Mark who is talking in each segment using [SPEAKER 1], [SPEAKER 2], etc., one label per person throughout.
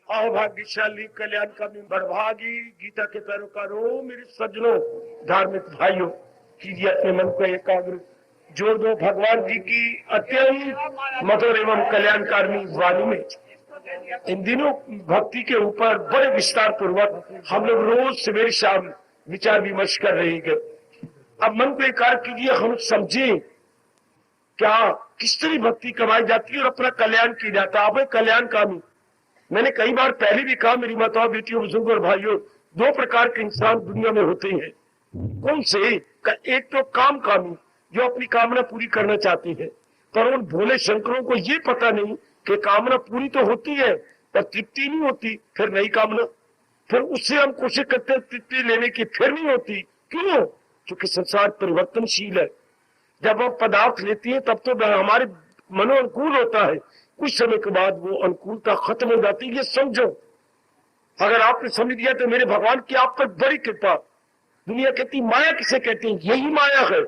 [SPEAKER 1] आओ भाग्यशाली कल्याण का बड़भागी गीता के पैरोकारों, मेरे सज्जनों, धार्मिक भाइयों, कीजिए अपने मन को एकाग्र, जोड़ दो भगवान जी की अत्यंत मधुर एवं कल्याणकारिणी वाणी में। इन दिनों भक्ति के ऊपर बड़े विस्तार पूर्वक हम लोग रोज सवेरे शाम विचार विमर्श कर रहे हैं। अब मन को एकाग्र कीजिए, हम समझें क्या किस तरह भक्ति कमाई जाती है और अपना कल्याण किया जाता है। आप कल्याणकामी, मैंने कई बार पहले भी कहा, मेरी माताओं, बेटियों, बुजुर्गों और भाइयों, दो प्रकार के इंसान दुनिया में होते हैं। कौन से? एक तो काम कामी, जो अपनी कामना पूरी करना चाहती है, पर उन भोले शंकरों को ये पता नहीं कि कामना पूरी तो होती है पर तृप्ति नहीं होती, फिर नई कामना, फिर उससे हम कोशिश करते हैं तृप्ति लेने की, फिर नहीं होती। क्यों? क्योंकि संसार परिवर्तनशील है। जब हम पदार्थ लेती हैं तब तो हमारे मनोअनुकूल होता है, कुछ समय के बाद वो अनुकूलता खत्म हो जाती है। ये समझो, अगर आपने समझ दिया तो मेरे भगवान की आप पर बड़ी कृपा। दुनिया कहती माया किसे कहते हैं? यही माया है।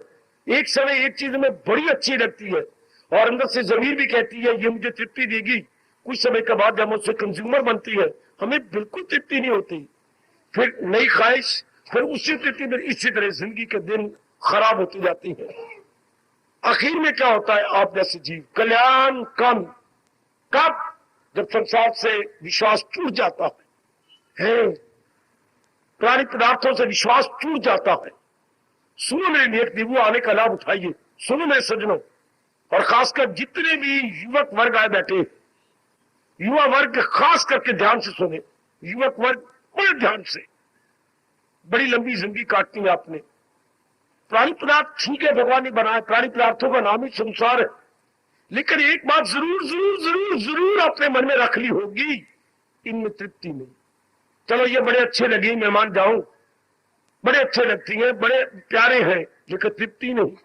[SPEAKER 1] एक समय एक चीज में बड़ी अच्छी लगती है और अंदर से जमीर भी कहती है ये मुझे तृप्ति देगी, कुछ समय के बाद जब उससे कंज्यूमर बनती है हमें बिल्कुल तृप्ति नहीं होती, फिर नई ख्वाहिश, फिर उसी तृप्ति में। इसी तरह जिंदगी के दिन खराब होती जाती है। आखिर में क्या होता है? आप जैसे जीव कल्याण कम कब? जब संसार से विश्वास टूट जाता है, प्राणी पदार्थों से विश्वास टूट जाता है। सुनो मेरे नेक दिव्यो, आने का लाभ उठाइए। सुनो मेरे सज्जनों, और खासकर जितने भी युवक वर्ग आए बैठे, युवा वर्ग खास करके ध्यान से सुने। युवक वर्ग बड़े ध्यान से, बड़ी लंबी जिंदगी काटनी है आपने। प्राणी पदार्थ ठीक है, भगवान ने बनाया, प्राणी पदार्थों का नाम ही संसार है, लेकिन एक बात जरूर जरूर जरूर जरूर अपने मन में रख ली होगी, इनमें तृप्ति नहीं। चलो ये बड़े अच्छे लगे, मैं मान जाऊं, बड़े अच्छे लगती हैं, बड़े प्यारे हैं, लेकिन तृप्ति नहीं।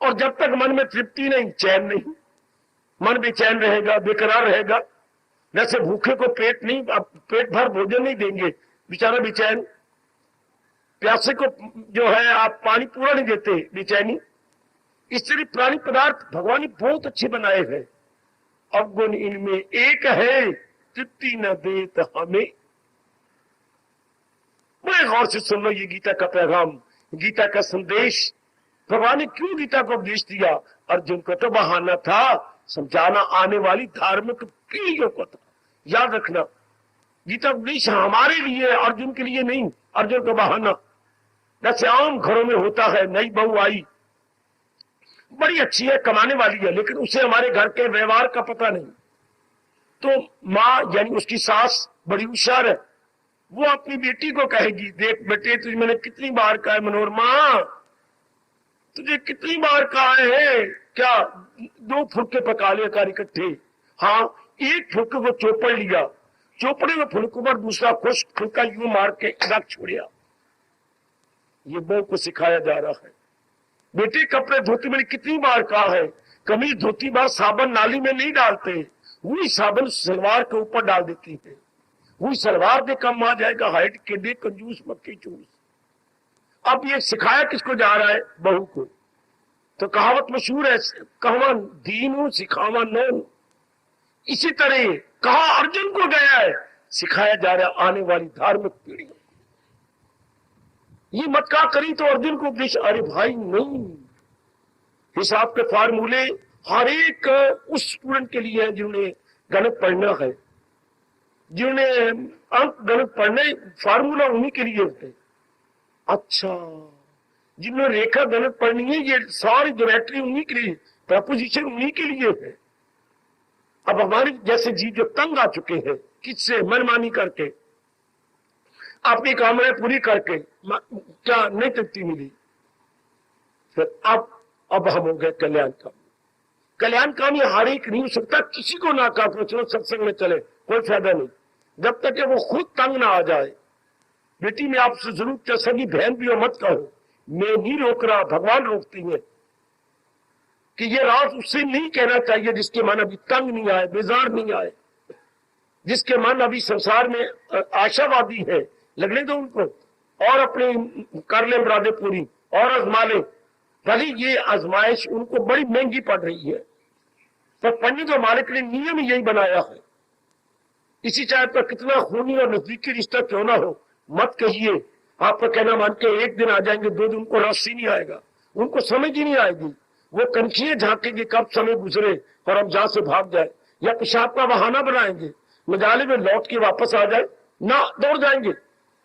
[SPEAKER 1] और जब तक मन में तृप्ति नहीं, चैन नहीं, मन बेचैन रहेगा, बेकरार रहेगा। जैसे भूखे को पेट नहीं, पेट भर भोजन नहीं देंगे, बेचारा बेचैन। प्यासे को जो है आप पानी पूरा नहीं देते, बेचैनी। इस तरह प्राणी पदार्थ भगवान ने बहुत अच्छे बनाए हैं। अवगुण इनमें एक है, तृप्ति न देत हमें। बड़े गौर से सुन लो ये गीता का पैगाम, गीता का संदेश। भगवान ने क्यों गीता को उपदेश दिया? अर्जुन को तो बहाना था, समझाना आने वाली धार्मिक पीढ़ियों को था। याद रखना, गीता उपदेश हमारे लिए, अर्जुन के लिए नहीं। अर्जुन का बहाना जैसे आम घरों में होता है, नई बहू आई, बड़ी अच्छी है, कमाने वाली है, लेकिन उसे हमारे घर के व्यवहार का पता नहीं। तो माँ यानी उसकी सास बड़ी होशियार है, वो अपनी बेटी को कहेगी, देख बेटे तुझे मैंने कितनी बार कहा है, मनोरमा तुझे कितनी बार कहा है, क्या 2 फुलके पका ले कर इकट्ठे। हाँ, एक फुलके को चौपड़ लिया, चौपड़े में फुलकों पर दूसरा खुश फुलका यूं मार के रख छोड़िया। ये बहू को सिखाया जा रहा है। बेटे कपड़े धोती, मैंने कितनी बार कहा है, कमीज धोती बार साबुन नाली में नहीं डालते, वही साबुन सलवार के ऊपर डाल देती है, वही सलवार दे कम आ जाएगा, हाइट के दे कंजूस मक्खी चूस। अब ये सिखाया किसको जा रहा है? बहू को। तो कहावत मशहूर है, कहवा दीनू सिखावा नौन। इसी तरह कहा अर्जुन को गया है, सिखाया जा रहा है आने वाली धार्मिक पीढ़ी। ये मत कहा करी तो अर्जुन को उपदेश, अरे भाई नहीं, हिसाब के फार्मूले हर एक उस स्टूडेंट के लिए है जिन्होंने गणित पढ़ना है, जिन्होंने अंक गणित पढ़ने, फार्मूला उन्हीं के लिए होते हैं। अच्छा, जिन्होंने रेखा गणित पढ़नी है, ये सारी ज्योमेट्री उन्हीं के लिए, प्रपोजिशन उन्हीं के लिए है। अब हमारे जैसे जीव जो तंग आ चुके हैं, किससे? मनमानी करके, अपनी कामनाएं पूरी करके, क्या नहीं तृप्ति मिली, फिर अब हम हो गए कल्याण कामी। कल्याण कामी हर एक नहीं हो सकता, किसी को ना कहा चलो सत्संग में चले, कोई फायदा नहीं, जब तक कि वो खुद तंग ना आ जाए। बेटी में आपसे जरूर, सगी बहन भी हो, मत कहो, मैं नहीं रोक रहा, भगवान रोकती है कि ये रात उससे नहीं कहना चाहिए जिसके मन अभी तंग नहीं आए, बेजार नहीं आए, जिसके मन अभी संसार में आशावादी है, लगने दो उनको, और अपने कर ले मुरादे पूरी, और आजमा ले। भले ये आजमाइश उनको बड़ी महंगी पड़ रही है, पर पढ़ने तो मालिक ने नियम यही बनाया है इसी चाय पर कितना खूनी और नजदीकी रिश्ता क्यों ना हो, मत कहिए। आपका कहना मान के एक दिन आ जाएंगे, 2 दिन उनको रास ही नहीं आएगा, उनको समझ ही नहीं आएगी। वो कनखियां झांकेंगे कब समय गुजरे और हम जहां से भाग जाए, या पेशाब का बहाना बनाएंगे, मजाले में लौट के वापस आ जाए ना, दौड़ जाएंगे।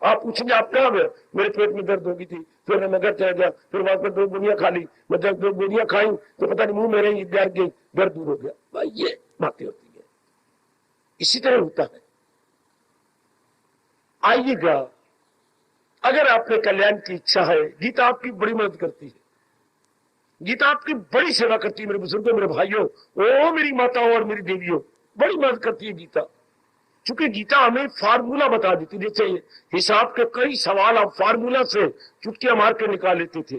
[SPEAKER 1] आप पूछेंगे आप कहाँ गए, मेरे पेट में दर्द होगी थी, फिर मैं नगर चला गया, फिर वहां पर 2 गोलियां खा ली, मैं जब 2 गोलियां खाई तो पता नहीं मुंह मेरे ही डर गई, दर्द दूर हो गया। भाई ये बातें होती है, इसी तरह होता है। आइएगा, अगर आपके कल्याण की इच्छा है, गीता आपकी बड़ी मदद करती है, गीता आपकी बड़ी सेवा करती है मेरे बुजुर्गों, मेरे भाइयों, ओ मेरी माताओं और मेरी देवियों, बड़ी मदद करती है गीता। क्योंकि गीता हमें फार्मूला बता देती, जैसे हिसाब के कई सवाल आप फार्मूला से चुटकियां मार के निकाल लेते थे।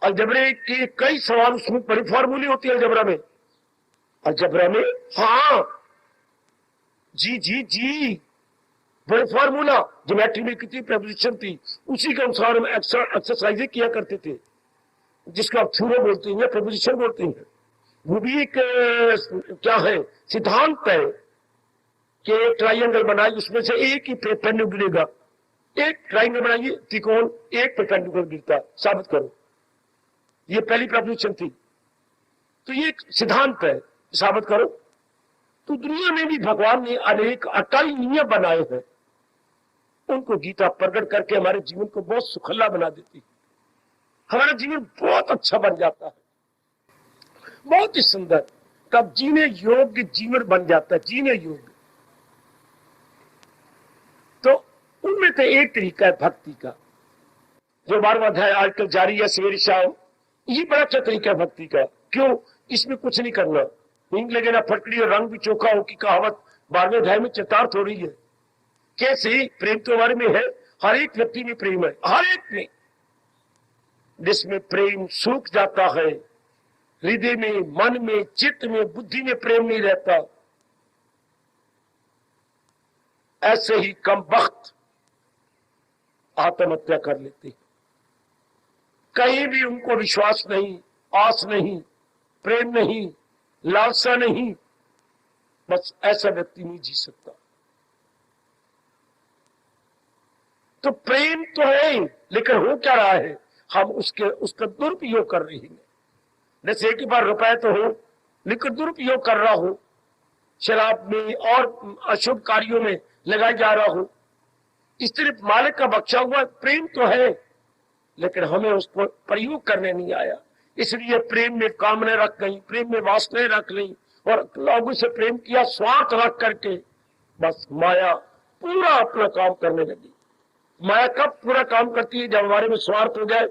[SPEAKER 1] अलजबरे के कई सवाल, उसमें बड़ी फार्मूले होती है अलजबरा में। अलजबरा में हाँ जी जी जी, बड़े फार्मूला। ज्योमेट्री में कितनी प्रेपोजिशन थी, उसी के अनुसार हम एक्सरसाइजें किया करते थे, जिसको आप थ्योरी बोलते हैं, प्रेपोजिशन बोलते हैं। वो भी एक क्या है, सिद्धांत है कि एक ट्राइंगल बनाइए, उसमें से एक ही परपेंडिकुलर गिरेगा। एक ट्राइंगल बनाइए, त्रिकोण एक परपेंडिकुलर गिरता, साबित करो। ये पहली प्रेपोजिशन थी, तो ये एक सिद्धांत है, साबित करो। तो दुनिया में भी भगवान ने अनेक अटल नियम बनाए हैं, उनको गीता प्रकट करके हमारे जीवन को बहुत सुखला बना देती है, हमारा जीवन बहुत अच्छा बन जाता है, बहुत ही सुंदर, तब जीने योग्य जीवन बन जाता है, जीने योग्य। तो उनमें से एक तरीका है भक्ति का, जो 12वां अध्याय आजकल जारी है सवेरे शाम। ये बड़ा अच्छा तरीका है भक्ति का। क्यों? इसमें कुछ नहीं करना, नींद लगे ना फटकड़ी और रंग भी चोखा हो की कहावत 12वें अध्याय में चितार्थ हो रही है। कैसे? प्रेम तो हमारे में है, हर एक व्यक्ति में प्रेम है, हर एक में। जिसमें प्रेम सूख जाता है, हृदय में, मन में, चित्त में, बुद्धि में प्रेम नहीं रहता, ऐसे ही कम वक्त आत्महत्या कर लेते हैं। कहीं भी उनको विश्वास नहीं, आस नहीं, प्रेम नहीं, लालसा नहीं, बस ऐसा व्यक्ति नहीं जी सकता। तो प्रेम तो है, लेकिन हो क्या रहा है, हम उसका दुरुपयोग कर रहे हैं। जैसे एक बार रुपए तो हो, लेकिन दुरुपयोग कर रहा हो, शराब में और अशुभ कार्यों में लगाया जा रहा हो। इस तरह मालिक का बख्शा हुआ प्रेम तो है, लेकिन हमें उसको प्रयोग करने नहीं आया, इसलिए प्रेम में कामना रख गई, प्रेम में वासनाएं रख ली, और लोगों से प्रेम किया स्वार्थ रख करके, बस माया पूरा अपना काम करने लगी। माया कब पूरा काम करती है? जब हमारे में स्वार्थ हो जाए,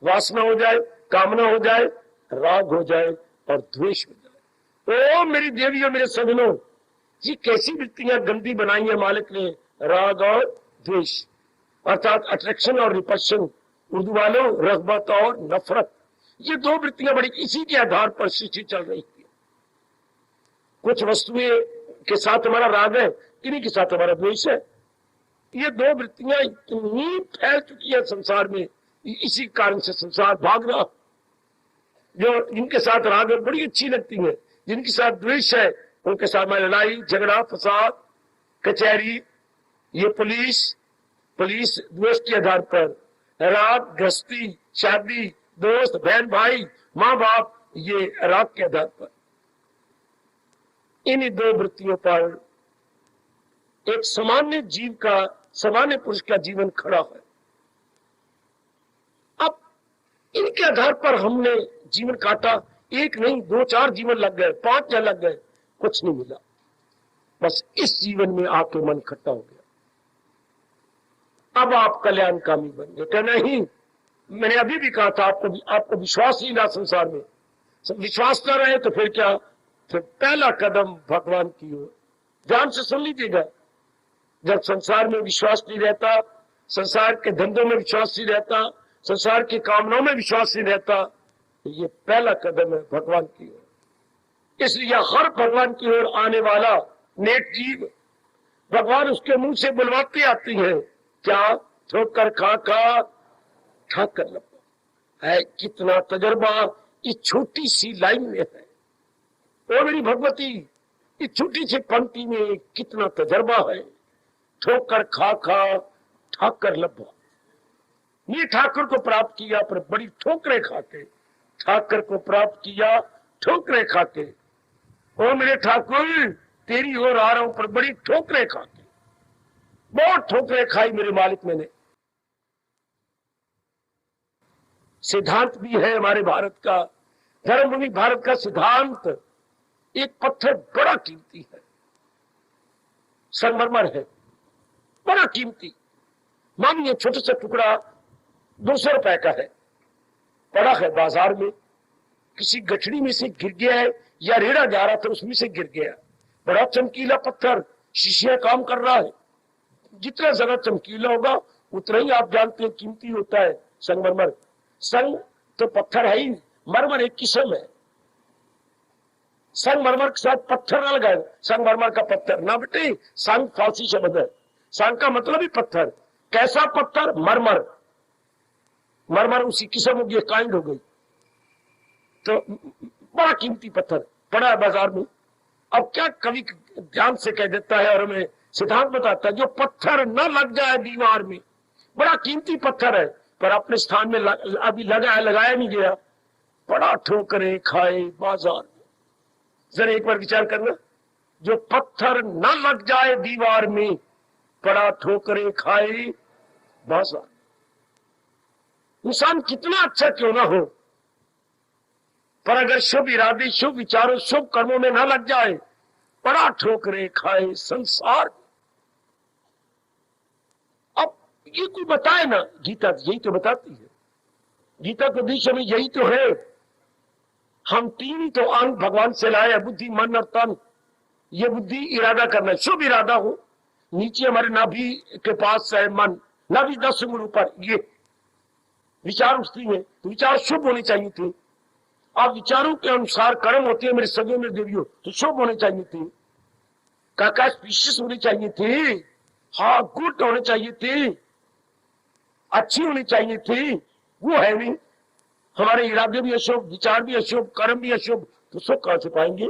[SPEAKER 1] वासना हो जाए, कामना हो जाए, राग हो जाए और द्वेष हो जाए। ओ मेरी देवियों, मेरे सजनों, ये कैसी वृत्तियां गंदी बनाई है मालिक ने, राग और द्वेष, अर्थात अट्रैक्शन और रिपल्शन, उर्दू वालों रगबत और नफरत। ये 2 वृत्तियां बड़ी इसी के आधार पर सृष्टि चल रही है। कुछ वस्तुएं के साथ हमारा राग है, किन्हीं के साथ हमारा द्वेष है। ये 2 वृत्तियां इतनी फैल चुकी है संसार में, इसी कारण से संसार भाग रहा। जो जिनके साथ राग है बड़ी अच्छी लगती है, जिनके साथ द्वेष है उनके साथ में लड़ाई झगड़ा फसाद, कचहरी, ये पुलिस द्वेष के आधार पर, राग गृहस्थी, शादी, दोस्त, बहन भाई, माँ बाप, ये राग के आधार पर। इन 2 वृत्तियों पर एक सामान्य जीव का, सामान्य पुरुष का जीवन खड़ा है। अब इनके आधार पर हमने जीवन काटा, 1 नहीं 2 4 जीवन लग गए, 5 या लग गए, कुछ नहीं मिला। बस इस जीवन में आके मन खट्टा हो गया। अब आप कल्याणकामी बन गए क्या? नहीं, मैंने अभी भी कहा था आपको विश्वास ही ना संसार में, विश्वास ना रहे तो फिर क्या? फिर पहला कदम भगवान की ओर। ध्यान से सुन लीजिएगा, जब संसार में विश्वास नहीं रहता, संसार के धंधों में विश्वास नहीं रहता, संसार की कामनाओं में विश्वास नहीं रहता, तो ये पहला कदम है भगवान की ओर। इसलिए हर भगवान की ओर आने वाला नेक जीव, भगवान उसके मुंह से बुलवाते आती है, क्या? ठोकर खा ठाक कर लगा है। कितना तजर्बा इस छोटी सी लाइन में है। ओ मेरी भगवती, इस छोटी सी पंक्ति में कितना तजर्बा है। ठोकर खा खा ठाकर लब्बा, ये ठाकुर को प्राप्त किया पर बड़ी ठोकरें खाते, ठाकर को प्राप्त किया ठोकरें खाते। ओ मेरे ठाकुर तेरी ओर आ रहा हूं पर बड़ी ठोकरें खाते, बहुत ठोकरें खाई मेरे मालिक मैंने। सिद्धांत भी है हमारे भारत का, धर्मभूमि भारत का सिद्धांत। एक पत्थर बड़ा कीमती है, संगमरमर है, बड़ा कीमती। मानिए छोटा सा टुकड़ा 200 रुपए का है, पड़ा है बाजार में, किसी गठड़ी में से गिर गया है या रेड़ा जा रहा था उसमें से गिर गया। बड़ा चमकीला पत्थर, शीशे काम कर रहा है। जितना ज्यादा चमकीला होगा उतना ही आप जानते हैं कीमती होता है संगमरमर। संग तो पत्थर है ही, मरमर एक किस्म है। संगमरमर के साथ पत्थर ना लगाए, संगमरमर का पत्थर ना बेटे, संग फारसी शब्द है, संग का मतलब ही पत्थर। कैसा पत्थर? मरमर। मरमर उसी किस्म हो गई, काइंड हो गई। तो बड़ा कीमती पत्थर पड़ा है बाजार में। अब क्या कवि ध्यान से कह देता है और हमें सिद्धांत बताता है, जो पत्थर न लग जाए दीवार में, बड़ा कीमती पत्थर है पर अपने स्थान में अभी लगाया नहीं गया, बड़ा ठोकरें खाए बाजार में। जरा एक बार विचार करना, जो पत्थर न लग जाए दीवार में, बड़ा ठोकरें खाए बाजार। इंसान कितना अच्छा क्यों ना हो, पर अगर शुभ इरादे, शुभ विचारों, शुभ कर्मों में ना लग जाए, बड़ा ठोकरें खाए संसार। अब ये कोई बताए ना, गीता यही तो बताती है। गीता के विषय में यही तो है। हम तीन ही तो अंग भगवान से लाए, बुद्धि मन और तन। ये बुद्धि इरादा करना, शुभ इरादा हो। नीचे हमारे नाभि के पास है मन, नाभि 10 अंगुल ऊपर, ये विचार उठती है तो विचार शुभ होने चाहिए थे। आप विचारों के अनुसार कर्म होते हैं मेरे सगे मेरे देवियों, तो शुभ होने चाहिए थे, काका स्पीशीज होनी चाहिए थे, हाँ गुड होने चाहिए थे, अच्छी होनी चाहिए थी। वो है नहीं, हमारे इरादे भी अशुभ, विचार भी अशुभ, कर्म भी अशुभ, तो सुख कहां से पाएंगे?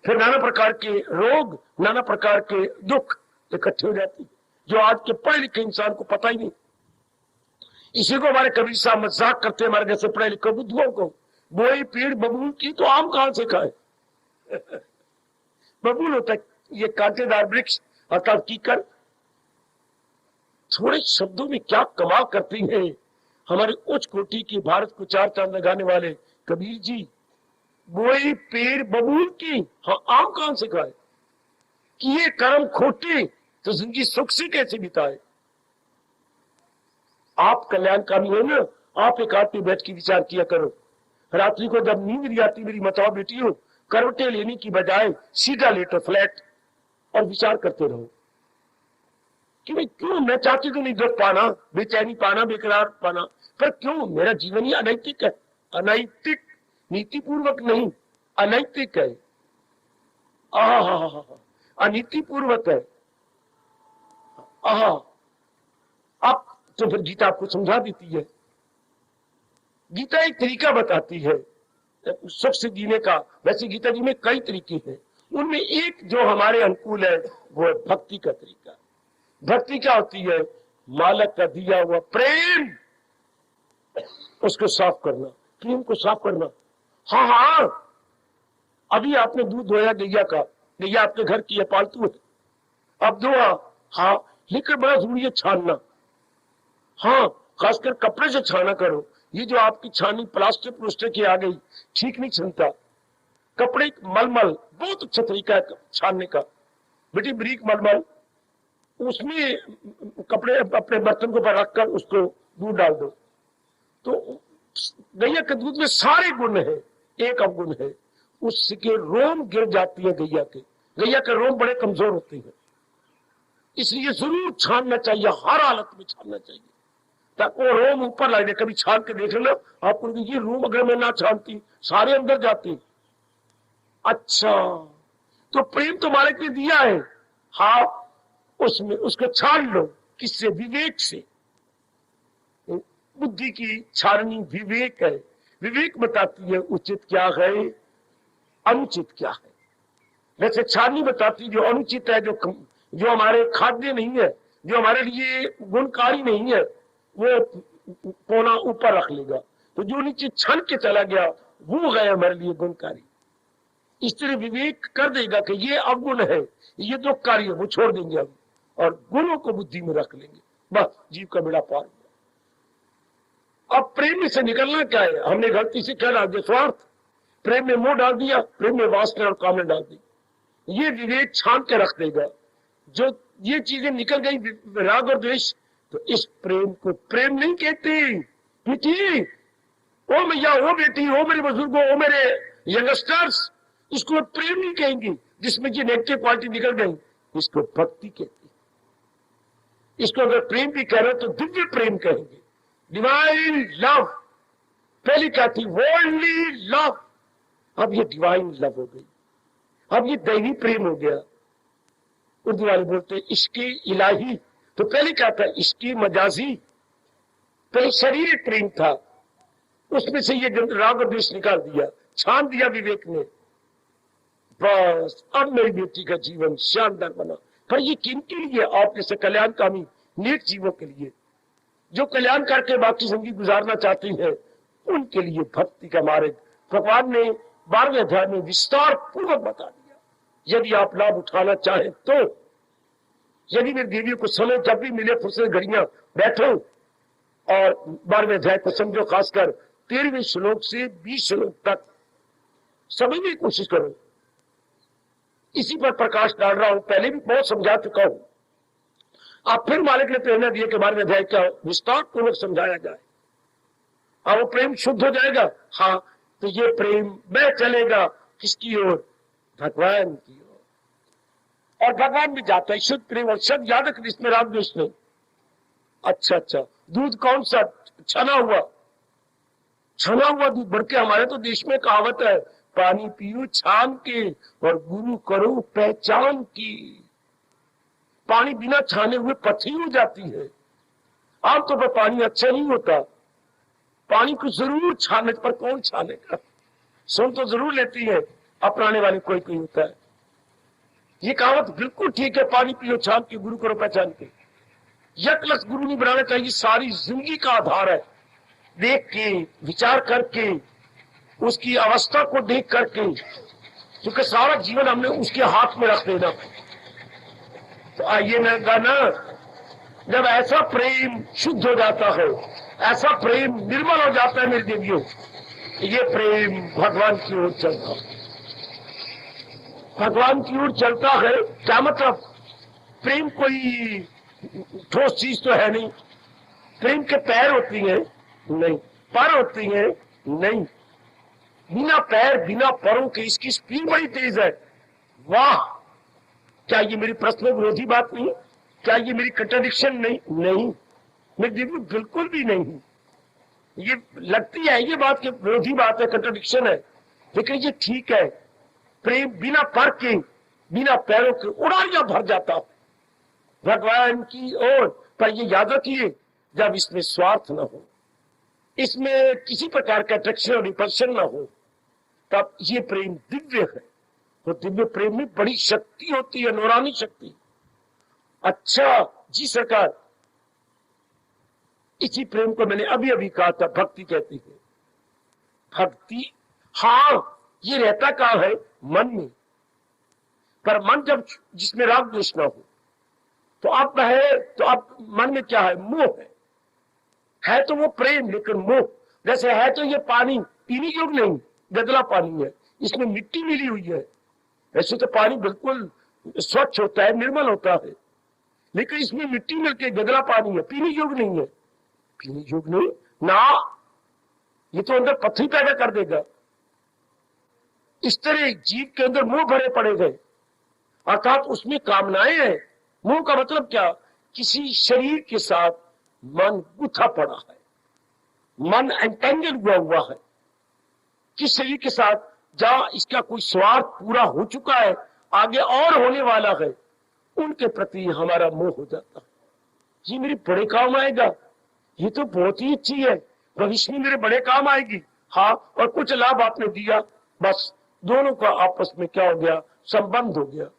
[SPEAKER 1] फिर नाना प्रकार के रोग, नाना प्रकार के दुख इकट्ठे हो जाते हैं, जो आज के पढ़े लिखे इंसान को पता ही नहीं। इसी को हमारे कबीर साहब मजाक करते हैं, हमारे जैसे पढ़े लिखे बुद्धुओं को, बोई पेड़ बबूल की तो आम कहां से खाए? बबूल होता है ये कांटेदार वृक्ष, अर्थात कीकर। थोड़े शब्दों में क्या कमाल करती है हमारे उच्च कोटि की, भारत को 4 चांद लगाने वाले कबीर जी। बोई पेड़ बबूल की, हाँ आम कहां से खाए? कि ये कर्म खोटे तो जिंदगी सुख से कैसे बिताए? आप कल्याणकारी हो ना, आप एक आदमी बैठ के विचार किया करो। रात्रि को जब नींद नहीं आती, मेरी मतवा बेटी हो, करवटें लेने की बजाय सीधा लेटो फ्लैट और विचार करते रहो कि भाई क्यों, मैं चाहती तो नहीं दुख पाना, बेचैनी पाना, बेकरार पाना, पर क्यों मेरा जीवन ही अनैतिक है? अनैतिक, नीतिपूर्वक नहीं, अनैतिक है, अनीतिपूर्वक है। अब तो फिर गीता आपको समझा देती है। गीता एक तरीका बताती है सुख से जीने का। वैसे गीता जी में कई तरीके हैं, उनमें एक जो हमारे अनुकूल है वो है भक्ति का तरीका। भक्ति क्या होती है? मालक का दिया हुआ प्रेम, उसको साफ करना, प्रेम को साफ करना। हाँ, अभी आपने दूध धोया गैया का, गैया आपके घर की है, पालतू है, अब धोआ, हाँ, लेकिन बड़ा जरूरी है छानना। हाँ, खासकर कपड़े से छाना करो। ये जो आपकी छानी प्लास्टिक की आ गई, ठीक नहीं छनता। कपड़े मलमल बहुत अच्छा तरीका है छानने का, बेटी ब्रीक मलमल, उसमें कपड़े अपने बर्तन को रखकर उसको दूध डाल दो, तो गैया के दूध में सारे गुण है, एक अवगुण है, उसके रोम गिर जाती है गैया के रोम बड़े कमजोर होते हैं, इसलिए जरूर छानना चाहिए, हर हालत में छानना चाहिए ताकि वो रोम ऊपर लग जाए। कभी छान के देख लेना आपको, ये रोम अगर मैं ना छानती सारे अंदर जाते। अच्छा, तो प्रेम तो मालिक ने दिया है, हाँ, उसमें उसको छान लो। किससे? विवेक से। बुद्धि की छाननी विवेक है। विवेक बताती है उचित क्या है, अनुचित क्या है। वैसे छाननी बताती जो अनुचित है, जो हमारे खाद्य नहीं है, जो हमारे लिए गुणकारी नहीं है, वो कोना ऊपर रख लेगा। तो जो नीचे छन के चला गया वो गया हमारे लिए गुणकारी। इस तरह विवेक कर देगा कि ये अवगुण है, ये दुखकारी है, वो छोड़ देंगे हम, और गुणों को बुद्धि में रख लेंगे। बस जीव का बेड़ा पार हुआ। अब प्रेम से निकलना क्या है? हमने गलती से क्या डाल दिया? स्वार्थ। प्रेम में मोह डाल दिया, प्रेम में वासना और कामना डाल दी। ये विवेक छान के रख देगा। जो ये चीजें निकल गई, राग और द्वेष, तो इस प्रेम को प्रेम नहीं कहते। बेटी, ओ मैया, ओ बेटी, ओ मेरे बुजुर्गों, ओ मेरे यंगस्टर्स, इसको प्रेम नहीं कहेंगे। जिसमें की नेगेटिव क्वालिटी निकल गई, इसको भक्ति कहती। इसको अगर प्रेम भी कह रहे तो दिव्य प्रेम कहेंगे, डिवाइन लव। पहली क्या थी? Worldly love. अब ये डिवाइन लव हो गई, अब ये दैवी प्रेम हो गया। उर्दू वाले बोलते इश्क़ इलाही। तो पहले क्या था? इश्क़ मजाजी। पहले शारीरिक प्रेम था, उसमें से ये राग और द्वेष निकाल दिया, छान दिया विवेक ने। बस अब मेरी बेटी का जीवन शानदार बना। पर ये किन के लिए? आप जैसे कल्याणकामी नेक जीवों के लिए, जो कल्याण करके बाकी जिंदगी गुजारना चाहती है, उनके लिए भक्ति का मार्ग भगवान ने 12वें अध्याय में विस्तार पूर्वक बता दिया। यदि आप लाभ उठाना चाहें तो, यदि मेरी देवियों को समय जब भी मिले फुर्सत घड़ियां बैठो और 12वें अध्याय को समझो, खासकर 13वें श्लोक से 20 श्लोक तक समझने की कोशिश करो। इसी पर प्रकाश डाल रहा हूं, पहले भी बहुत समझा चुका हूं। आप फिर मालिक ने प्रेरणा दी कि 12वें अध्याय का विस्तार पूर्वक समझाया जाए। अब वो प्रेम शुद्ध हो जाएगा। हाँ, तो ये प्रेम बह चलेगा किसकी ओर? भगवान की ओर। और भगवान भी जाता है शुद्ध प्रेम। और शब्द याद रखना, इसमें राग द्वेष नहीं। अच्छा, दूध कौन सा? छना हुआ। छना हुआ दूध बढ़ के, हमारे तो देश में कहावत है, पानी पियो छान के और गुरु करो पहचान की। पानी बिना छाने हुए पथरी हो जाती है। आमतौर पर पानी अच्छा नहीं होता, पानी को जरूर छाने पर कौन छानेगा? सुन तो जरूर लेती है, अपनाने वाली कोई कोई होता है। ये कहावत बिल्कुल ठीक है, पानी पियो छान के गुरु करो पहचान के। यकलस गुरु नहीं बनाना चाहिए, सारी जिंदगी का आधार है। देख के, विचार करके, उसकी अवस्था को देख करके, क्योंकि सारा जीवन हमने उसके हाथ में रख देना। तो आइए ना, जब ऐसा प्रेम शुद्ध हो जाता है, ऐसा प्रेम निर्मल हो जाता है मेरी देवियों, ये प्रेम भगवान की ओर चलता है। भगवान की ओर चलता है क्या मतलब? प्रेम कोई ठोस चीज तो है नहीं। प्रेम के पैर होती हैं? नहीं। पर होती हैं? नहीं। बिना पैर बिना परों के इसकी स्पीड बड़ी तेज है। वाह! क्या ये मेरी प्रश्न विरोधी बात नहीं? क्या ये मेरी कंट्राडिक्शन नहीं? नहीं, मेरी देवी बिल्कुल भी नहीं। ये लगती है ये बात कि विरोधी बात है, कंट्राडिक्शन है, लेकिन ये ठीक है। प्रेम बिना पर के, बिना पैरों के उड़ारियां भर जाता है भगवान की ओर। पर ये याद रखिए, जब इसमें स्वार्थ न हो, इसमें किसी प्रकार का अट्रैक्शन और रिपल्शन न हो, तब ये प्रेम दिव्य है। तो दिव्य प्रेम में बड़ी शक्ति होती है, नूरानी शक्ति। अच्छा जी सरकार, इसी प्रेम को मैंने अभी अभी कहा था भक्ति कहती है। भक्ति, हाँ, ये रहता कहाँ है? मन में। पर मन जब जिसमें राग द्वेष न हो, तो अब है, तो अब मन में क्या है? मोह है तो वो प्रेम, लेकिन मोह। जैसे है तो ये पानी पीने योग्य नहीं, गदला पानी है, इसमें मिट्टी मिली हुई है। वैसे तो पानी बिल्कुल स्वच्छ होता है, निर्मल होता है, लेकिन इसमें मिट्टी मिलकर गदला पानी है, पीने योग्य नहीं है। पीने योग्य नहीं ना, ये तो अंदर पथरी पैदा कर देगा। इस तरह जीव के अंदर मोह भरे पड़े गए, अर्थात उसमें कामनाएं हैं। मोह का मतलब क्या? किसी शरीर के साथ मन गुथा पड़ा है, मन एंटेंगल हुआ है किस शरीर के साथ, जहां इसका कोई स्वार्थ पूरा हो चुका है, आगे और होने वाला है, उनके प्रति हमारा मोह हो जाता है। ये मेरे बड़े काम आएगा, ये तो बहुत ही अच्छी है, भविष्य में मेरे बड़े काम आएगी। हाँ, और कुछ लाभ आपने दिया, बस दोनों का आपस में क्या हो गया? संबंध हो गया।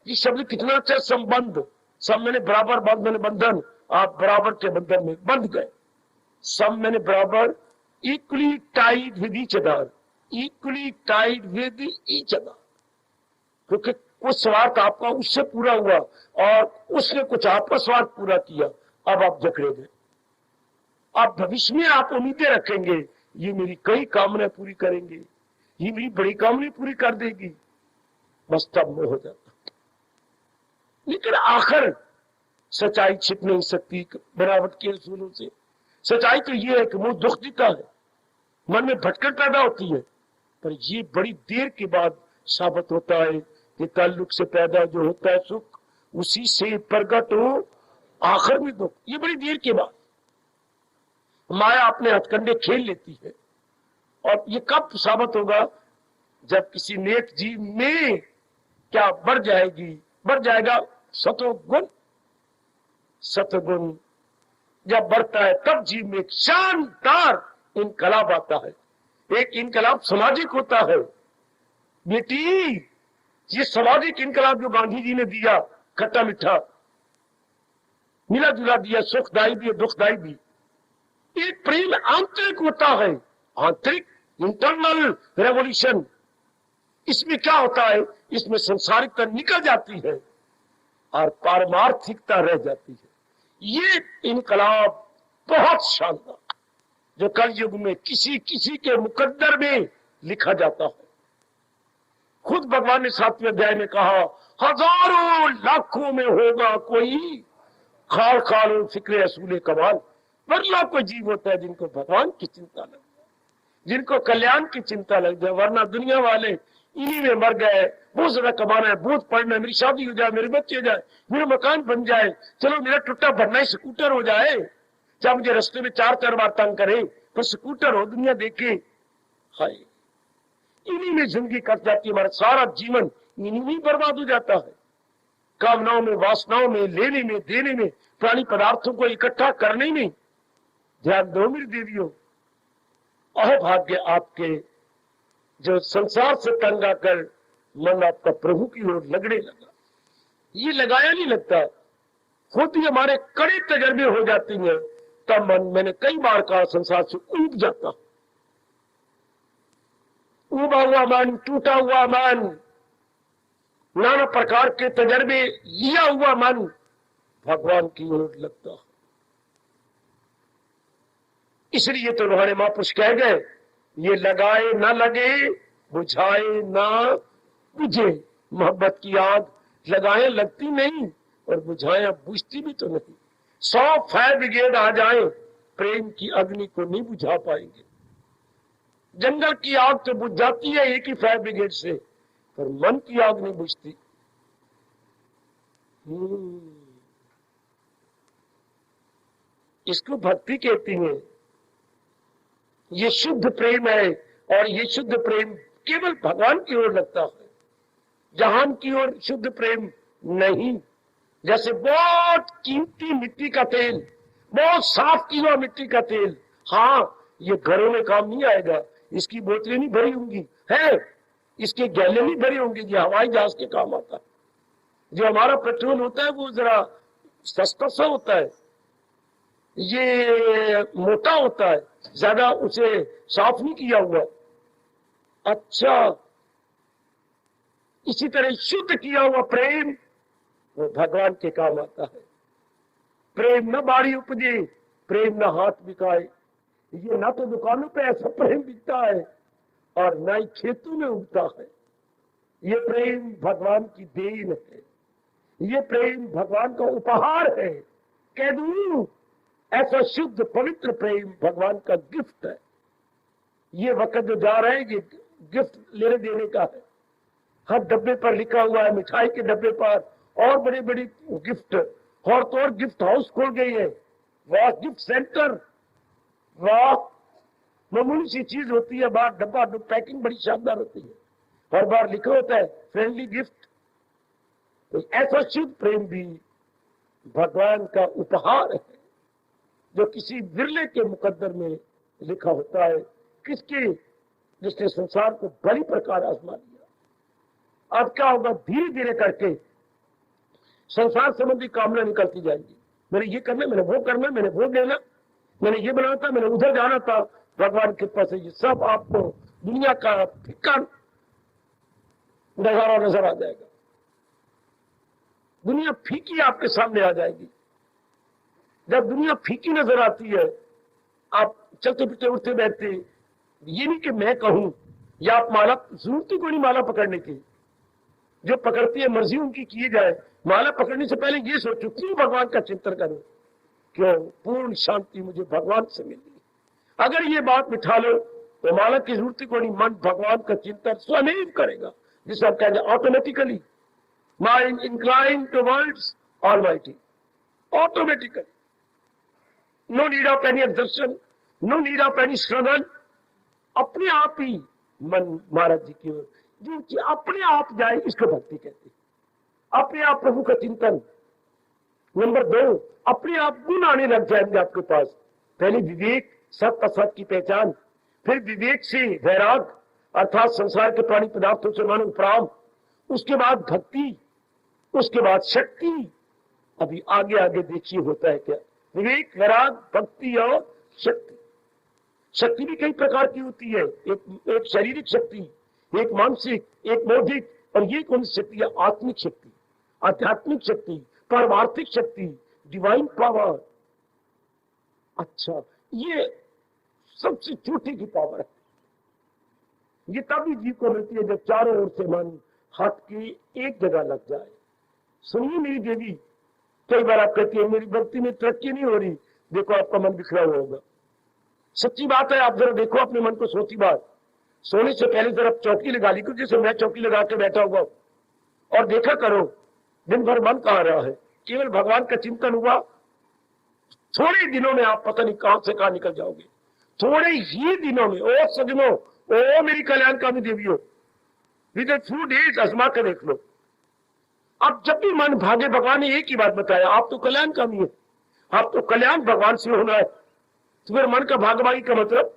[SPEAKER 1] ये शब्द कितना अच्छा, संबंध। सब मैंने बराबर, बंध मैंने बंधन, आप बराबर के बंधन में बंध गए। सब मैंने बराबर, equally tied with each other, equally tied with each other. क्योंकि कुछ स्वार्थ आपका उससे पूरा हुआ और उसने कुछ आपका स्वार्थ पूरा किया, अब आप जकड़े गए। आप भविष्य में आप उम्मीदें रखेंगे, ये मेरी कई कामनाएं पूरी करेंगे, ये मेरी बड़ी कामनाएं पूरी कर देगी, बस तब में हो जाता। लेकिन आखिर सच्चाई छिप नहीं सकती बनावट के असूलों से। सच्चाई तो ये है कि मुंह दुख देता है, मन में भटकन पैदा होती है, पर ये बड़ी देर के बाद साबित होता है कि ताल्लुक से पैदा जो होता है सुख, उसी से प्रकट हो आखिर में दुख। ये बड़ी देर के बाद माया अपने हथकंडे खेल लेती है। और ये कब साबित होगा? जब किसी नेक जीव में क्या बढ़ जाएगा सतोगुण। सतगुण जब बढ़ता है तब जीव में एक शानदार इनकलाब आता है। एक इनकलाब सामाजिक होता है। बेटी, ये सामाजिक इनकलाब जो गांधी जी ने दिया, खट्टा मीठा मिला जुला दिया, सुखदायी भी दुखदायी भी, एक प्रेम आंतरिक होता है, आंतरिक इंटरनल रेवोल्यूशन। इसमें क्या होता है? इसमें संसारिकता निकल जाती है और पारमार्थिकता रह जाती है। ये इनकलाब बहुत शानदार, जो कल युग में किसी किसी के मुकद्दर में लिखा जाता है। खुद भगवान ने 7वें अध्याय में कहा, हजारों लाखों में होगा कोई खाल खाल फिक्रे असूले कमाल। वरना कोई जीव होता है जिनको भगवान की चिंता लग जाए, जिनको कल्याण की चिंता लग जाए। वरना दुनिया वाले इन्हीं में मर गए, बहुत ज्यादा कमाना है, बहुत पढ़ना है, मेरी शादी हो जाए, मेरे बच्चे हो जाए, मेरा मकान बन जाए, चलो मेरा टूटा भरना ही स्कूटर हो जाए, चाहे मुझे रास्ते में 4 बार तंग करे, पर स्कूटर हो, दुनिया देखे। हाय, इन्हीं में जिंदगी कट जाती है, हमारा सारा जीवन इन्हीं में बर्बाद हो जाता है। कामनाओं में, वासनाओं में, लेने में, देने में, प्राणी पदार्थों को इकट्ठा करने में। ध्यान दो मेरी देवियों, अहोभाग्य आपके जो संसार से तंग आकर मन आपका प्रभु की ओर लगने लगा। ये लगाया नहीं लगता, खुद ही हमारे कड़े तजर्बे हो जाती हैं, तब मन, मैंने कई बार कहा, संसार से ऊब जाता। उबा हुआ मन, टूटा हुआ मन, नाना प्रकार के तजर्बे लिया हुआ मन भगवान की ओर लगता। इसलिए तो रूहानी महापुरुष कह गए, ये लगाए ना लगे, बुझाए ना बुझे। मोहब्बत की आग लगाए लगती नहीं और बुझाया बुझती भी तो नहीं। 100 फायर ब्रिगेड आ जाए, प्रेम की अग्नि को नहीं बुझा पाएंगे। जंगल की आग तो बुझ जाती है एक ही फायर ब्रिगेड से, पर मन की आग नहीं बुझती। इसको भक्ति कहती है। ये शुद्ध प्रेम है और ये शुद्ध प्रेम केवल भगवान की ओर लगता है, जहान की ओर शुद्ध प्रेम नहीं। जैसे बहुत कीमती मिट्टी का तेल, बहुत साफ किया मिट्टी का तेल, हाँ, ये घरों में काम नहीं आएगा, इसकी बोतलें नहीं भरी होंगी, है इसके गैले नहीं भरी होंगी, ये हवाई जहाज के काम आता है। जो हमारा पेट्रोल होता है वो जरा सस्ता सा होता है, ये मोटा होता है, ज्यादा उसे साफ नहीं किया हुआ। अच्छा, इसी तरह शुद्ध किया हुआ प्रेम वो भगवान के काम आता है। प्रेम न बाड़ी उपजे, प्रेम न हाथ बिकाए। ये ना तो दुकानों पे ऐसा प्रेम बिकता है और ना ही खेतों में उगता है। ये प्रेम भगवान की देन है, ये प्रेम भगवान का उपहार है। कह दूं, ऐसा शुद्ध पवित्र प्रेम भगवान का गिफ्ट है। ये वक्त जो जा रहे हैं, ये गिफ्ट लेने देने का है। हर डब्बे पर लिखा हुआ है, मिठाई के डब्बे पर और बड़ी बड़ी गिफ्ट, और तो और गिफ्ट हाउस खोल गई है। वाह, गिफ्ट सेंटर, वाह, मामूली सी चीज होती है, बाहर डब्बा पैकिंग बड़ी शानदार होती है, हर बार लिखा होता है फ्रेंडली गिफ्ट। तो ऐसा शुद्ध प्रेम भी भगवान का उपहार है, जो किसी विरले के मुकद्दर में लिखा होता है। किसके? जिसने संसार को बड़ी प्रकार आजमा लिया। अब क्या होगा, धीरे धीरे करके संसार संबंधी कामना निकलती जाएगी। मैंने ये करना, मैंने वो करना, मैंने वो लेना, मैंने ये बनाना था, मैंने उधर जाना था। भगवान के पास ये सब आपको दुनिया का फीका नजारा नजर आ जाएगा। दुनिया फीकी आपके सामने आ जाएगी। जब दुनिया फीकी नजर आती है, आप चलते फिरते उठते बैठते, ये नहीं कि मैं कहूं या आप माला, जरूरत ही कोई नहीं माला पकड़ने की, जो पकड़ती है मर्जी उनकी किए जाए। माला पकड़ने से पहले ये सोचो क्यों भगवान का चिंतन करो, क्यों पूर्ण शांति मुझे भगवान से मिली। अगर ये बात बिठा लो तो माला की जरूरत ही कोई नहीं, मन भगवान का चिंतन स्वयं करेगा, जिसे आप कहेंगे automatically mind incline towards almighty, automatically, no need of any exertion, no need of any struggle, अपने आप ही मन महाराज जी की ओर जो अपने आप जाए, इसको भक्ति कहते हैं। अपने आप प्रभु का चिंतन। नंबर 2, अपने आप गुण आने लग जाएंगे आपके पास। पहले विवेक, सत असत की पहचान, फिर विवेक से वैराग अर्थात संसार के प्राणी पदार्थों से मन उपराम, उसके बाद भक्ति, उसके बाद शक्ति। अभी आगे आगे देखिए होता है क्या, विवेक, वैराग, भक्ति और शक्ति। शक्ति भी कई प्रकार की होती है, एक शारीरिक शक्ति, एक मानसिक, एक बौद्धिक, और ये कौन सी शक्ति है, आत्मिक शक्ति, आध्यात्मिक शक्ति, परमार्थिक शक्ति, डिवाइन पावर। अच्छा, ये सबसे छोटी की पावर है। ये तभी जीव को मिलती है जब चारों ओर से मन हाथ की एक जगह लग जाए। सुनिए मेरी देवी, कई बार आप कहती है मेरी भक्ति में तरक्की नहीं हो रही, देखो आपका मन बिखरा हुआ होगा। सच्ची बात है, आप जरा देखो अपने मन को, सोती बात, सोने से पहले जरा चौकी लगा ली, जैसे मैं चौकी लगा के बैठा हुआ, और देखा करो दिन भर मन कहाँ रहा है, केवल भगवान का चिंतन हुआ, थोड़े दिनों में आप पता नहीं कहां से कहां निकल जाओगे। थोड़े ही दिनों में, ओ सजनों, ओ मेरी कल्याणकामी देवियों, विद इन 2 days आजमा के देख लो। अब जब भी मन भागे, भगवान ने एक ही बात बताया, आप तो कल्याणकामी है, आप तो कल्याण भगवान से होना है। तो फिर मन का भागभागी का मतलब,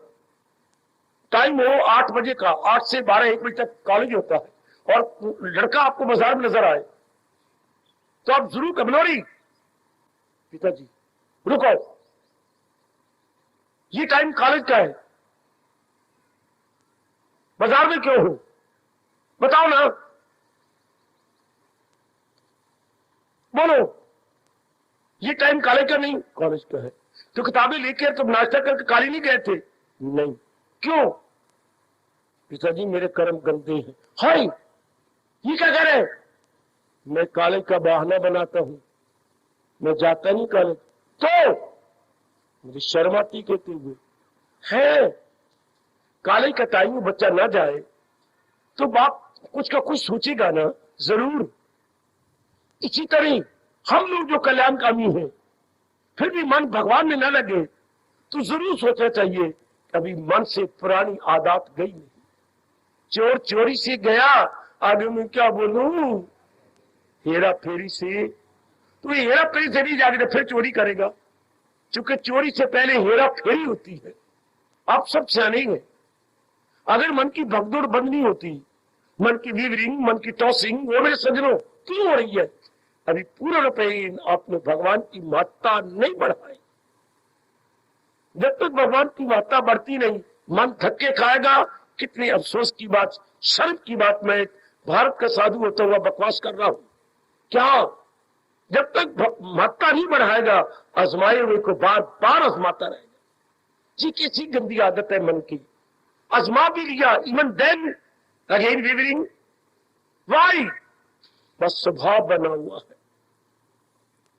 [SPEAKER 1] टाइम हो 8 बजे का, 8 से 12-1 बजे तक कॉलेज होता है, और लड़का आपको बाजार में नजर आए तो आप जरूर कबनौरी, पिताजी रुको, ये टाइम कॉलेज का है, बाजार में क्यों हो, बताओ ना, बोलो, ये टाइम कॉलेज का नहीं, कॉलेज का है। तो किताबें लेकर तुम नाश्ता करके काली नहीं गए थे? नहीं। क्यों? पिताजी मेरे कर्म गंदे हैं। हाय, ये क्या कह रहे? मैं कॉलेज का बहाना बनाता हूं, मैं जाता नहीं कॉलेज। तो मुझे शर्म आती कहते हुए है, कॉलेज का टाइम में बच्चा ना जाए तो बाप कुछ का कुछ सोचेगा ना, जरूर। इसी तरह हम लोग जो कल्याणकामी हैं, फिर भी मन भगवान में न लगे तो जरूर सोचना चाहिए कभी मन से पुरानी आदत गई नहीं। चोर चोरी से गया, आगे मैं क्या बोलूं, हेरा फेरी से, तो हेरा फेरी से नहीं जाएगा फिर चोरी करेगा, क्योंकि चोरी से पहले हेरा फेरी होती है। आप सब सियाने हैं, अगर मन की भगदौड़ बंद नहीं होती, मन की वीवरिंग, मन की टॉसिंग, वो मेरे सजनों क्यों हो रही है? अभी पूर्ण रूपेण आपने भगवान की महत्ता नहीं बढ़ाई। जब तक भगवान की महत्ता बढ़ती नहीं, मन थके खाएगा। कितनी अफसोस की बात, शर्म की बात, मैं भारत का साधु होता हुआ बकवास कर रहा हूं क्या? जब तक महत्ता नहीं बढ़ाएगा, आजमाए हुए को बार बार आजमाता रहेगा। जी कैसी गंदी आदत है मन की, आजमा भी लिया, इवन देन अगेन विवरिंग, वाई, बस स्वभाव बना हुआ है,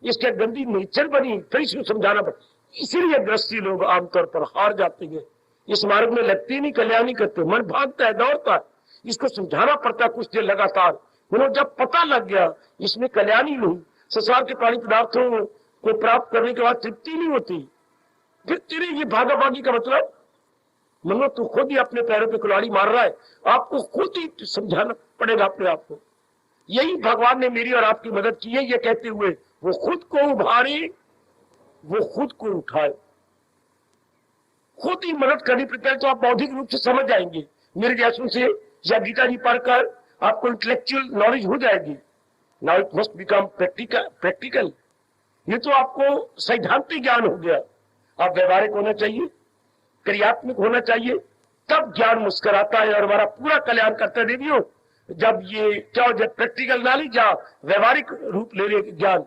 [SPEAKER 1] इसके गंदी नेचर बनी, फिर इसको समझाना पड़ता। इसीलिए गृहस्थी लोग आमतौर पर हार जाते हैं, इस मार्ग में लगते नहीं, कल्याण नहीं करते, मन भागता है, दौड़ता है, इसको समझाना पड़ता है कुछ देर लगातार। जब पता लग गया इसमें कल्याण ही नहीं, संसार के प्राणी पदार्थों को प्राप्त करने के बाद तृप्ति नहीं होती, फिर तेरे ये भागा भागी का मतलब, मनो तू खुद ही अपने पैरों पे कुल्हाड़ी मार रहा है, आपको खुद ही समझाना पड़ेगा अपने आप को। यही भगवान ने मेरी और आपकी मदद की है, ये कहते हुए वो खुद को उभारे, वो खुद को उठाए, खुद ही मदद करनी पड़ती है। तो आप बौद्धिक रूप से समझ जाएंगे मेरे जैसों से, या गीता जी पढ़कर आपको इंटेलेक्चुअल नॉलेज हो जाएगी। Now it must become practical. ये तो आपको सैद्धांतिक ज्ञान हो गया। आप व्यवहारिक होना चाहिए, क्रियात्मक होना चाहिए, तब ज्ञान मुस्कुराता है और हमारा पूरा कल्याण करता है। देवियों, जब ये क्या जब प्रैक्टिकल नॉलेज या व्यवहारिक रूप ले ले ज्ञान,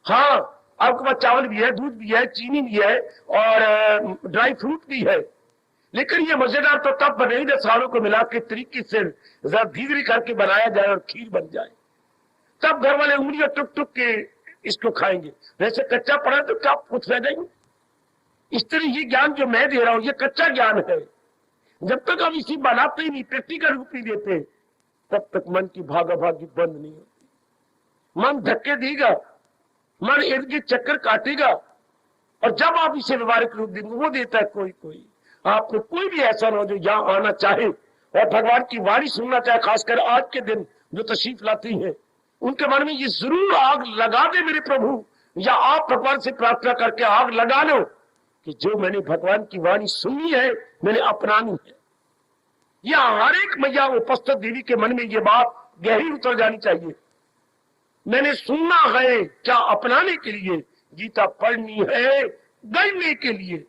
[SPEAKER 1] हाँ आपके पास चावल भी है, दूध भी है, चीनी भी है और ड्राई फ्रूट भी है, लेकिन ये मजेदार तो तब बनेगी जब सालों को मिला के तरीके से जरा धीरे करके बनाया जाए और खीर बन जाए, तब घर वाले उंगलियां टुक टुक के इसको खाएंगे। वैसे कच्चा पड़ा तो क्या कुछ रह जाएंगे। इस तरह ये ज्ञान जो मैं दे रहा हूं ये कच्चा ज्ञान है। जब तक हम इसी बनाते ही नहीं, प्रैक्टिकल रूप नहीं देते, तब तक मन की भागा भागी बंद नहीं होती। मन धक्के देगा, मन इर्द गिर्द चक्कर काटेगा, और जब आप इसे व्यवहारिक रूप देंगे वो देता है कोई कोई। आपको कोई भी ऐसा ना हो जो यहाँ आना चाहे और भगवान की वाणी सुनना चाहे, खासकर आज के दिन जो तशरीफ लाती है, उनके मन में ये जरूर आग लगा दे मेरे प्रभु, या आप भगवान से प्रार्थना करके आग लगा लो कि जो मैंने भगवान की वाणी सुनी है मैंने अपनानी है। या हर एक मैया उपस्थित देवी के मन में ये बात गहरी उतर जानी चाहिए, मैंने सुनना है क्या अपनाने के लिए, गीता पढ़नी है गढ़ने के लिए।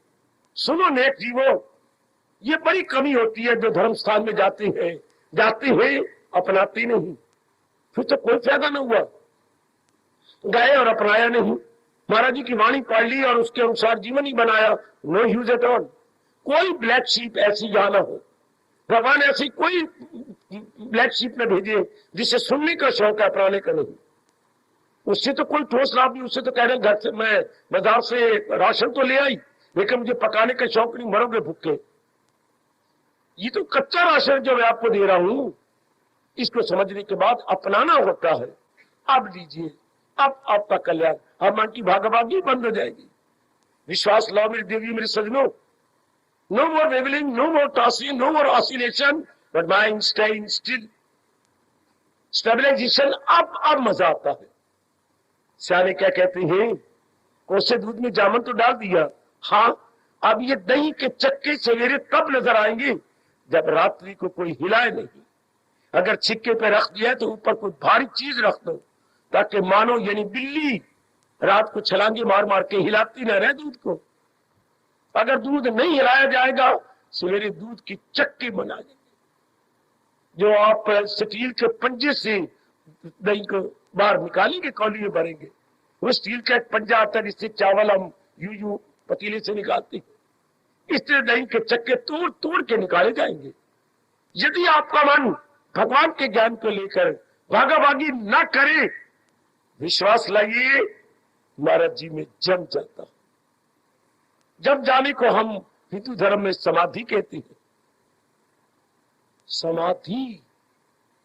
[SPEAKER 1] सुनो नेक जीवो, ये बड़ी कमी होती है जो धर्म स्थान में जाते हैं अपनाते नहीं, फिर तो कोई फायदा न हुआ। गए और अपनाया नहीं, महाराज जी की वाणी पढ़ ली और उसके अनुसार जीवन ही बनाया, नो यूज एट ऑल। कोई ब्लैक शीप ऐसी यहां ना हो, भगवान ऐसी कोई ब्लैक शीप न भेजे जिसे सुनने का शौक है, अपनाने का नहीं। उससे तो कोई ठोस लाभ नहीं, उससे तो कह रहे घर से मैं बाजार से राशन तो ले आई लेकिन मुझे पकाने का शौक नहीं, मरोगे भूखे। ये तो कच्चा राशन जो मैं आपको दे रहा हूं, इसको समझने के बाद अपनाना होता है। अब लीजिए, अब आपका कल्याण, अब मन की भागाभागी बंद हो जाएगी। विश्वास लाओ मेरी देवी मेरे सजनों, no more wavering, no more tossing, no more oscillation, but mind staying still, stabilization. अब मजा आता है। सियाने क्या कहते हैं, कोसे दूध में जामन तो डाल दिया, हाँ अब ये दही के चक्के सवेरे तब नजर आएंगे जब रात्रि को कोई हिलाए नहीं। अगर छिक्के पे रख दिया तो ऊपर कोई भारी चीज रख दो ताकि मानो यानी बिल्ली रात को छलांगे मार मार के हिलाती न रहे दूध को। अगर दूध नहीं हिलाया जाएगा सवेरे दूध की चक्के बना देंगे, जो आप स्टील के पंजे से दही को बाहर निकालेंगे, कौली में भरेंगे, वो स्टील का एक पंजा आता है जिससे चावल हम यूं पतीले से निकालते हैं। इस तरह दही के चक्के तोड़ तोड़ के निकाले जाएंगे। यदि आपका मन भगवान के ज्ञान को लेकर भागाभागी न करे, विश्वास लाइए महाराज जी में जम जाता। जब जाने को हम हिंदू धर्म में समाधि कहते हैं, समाधि,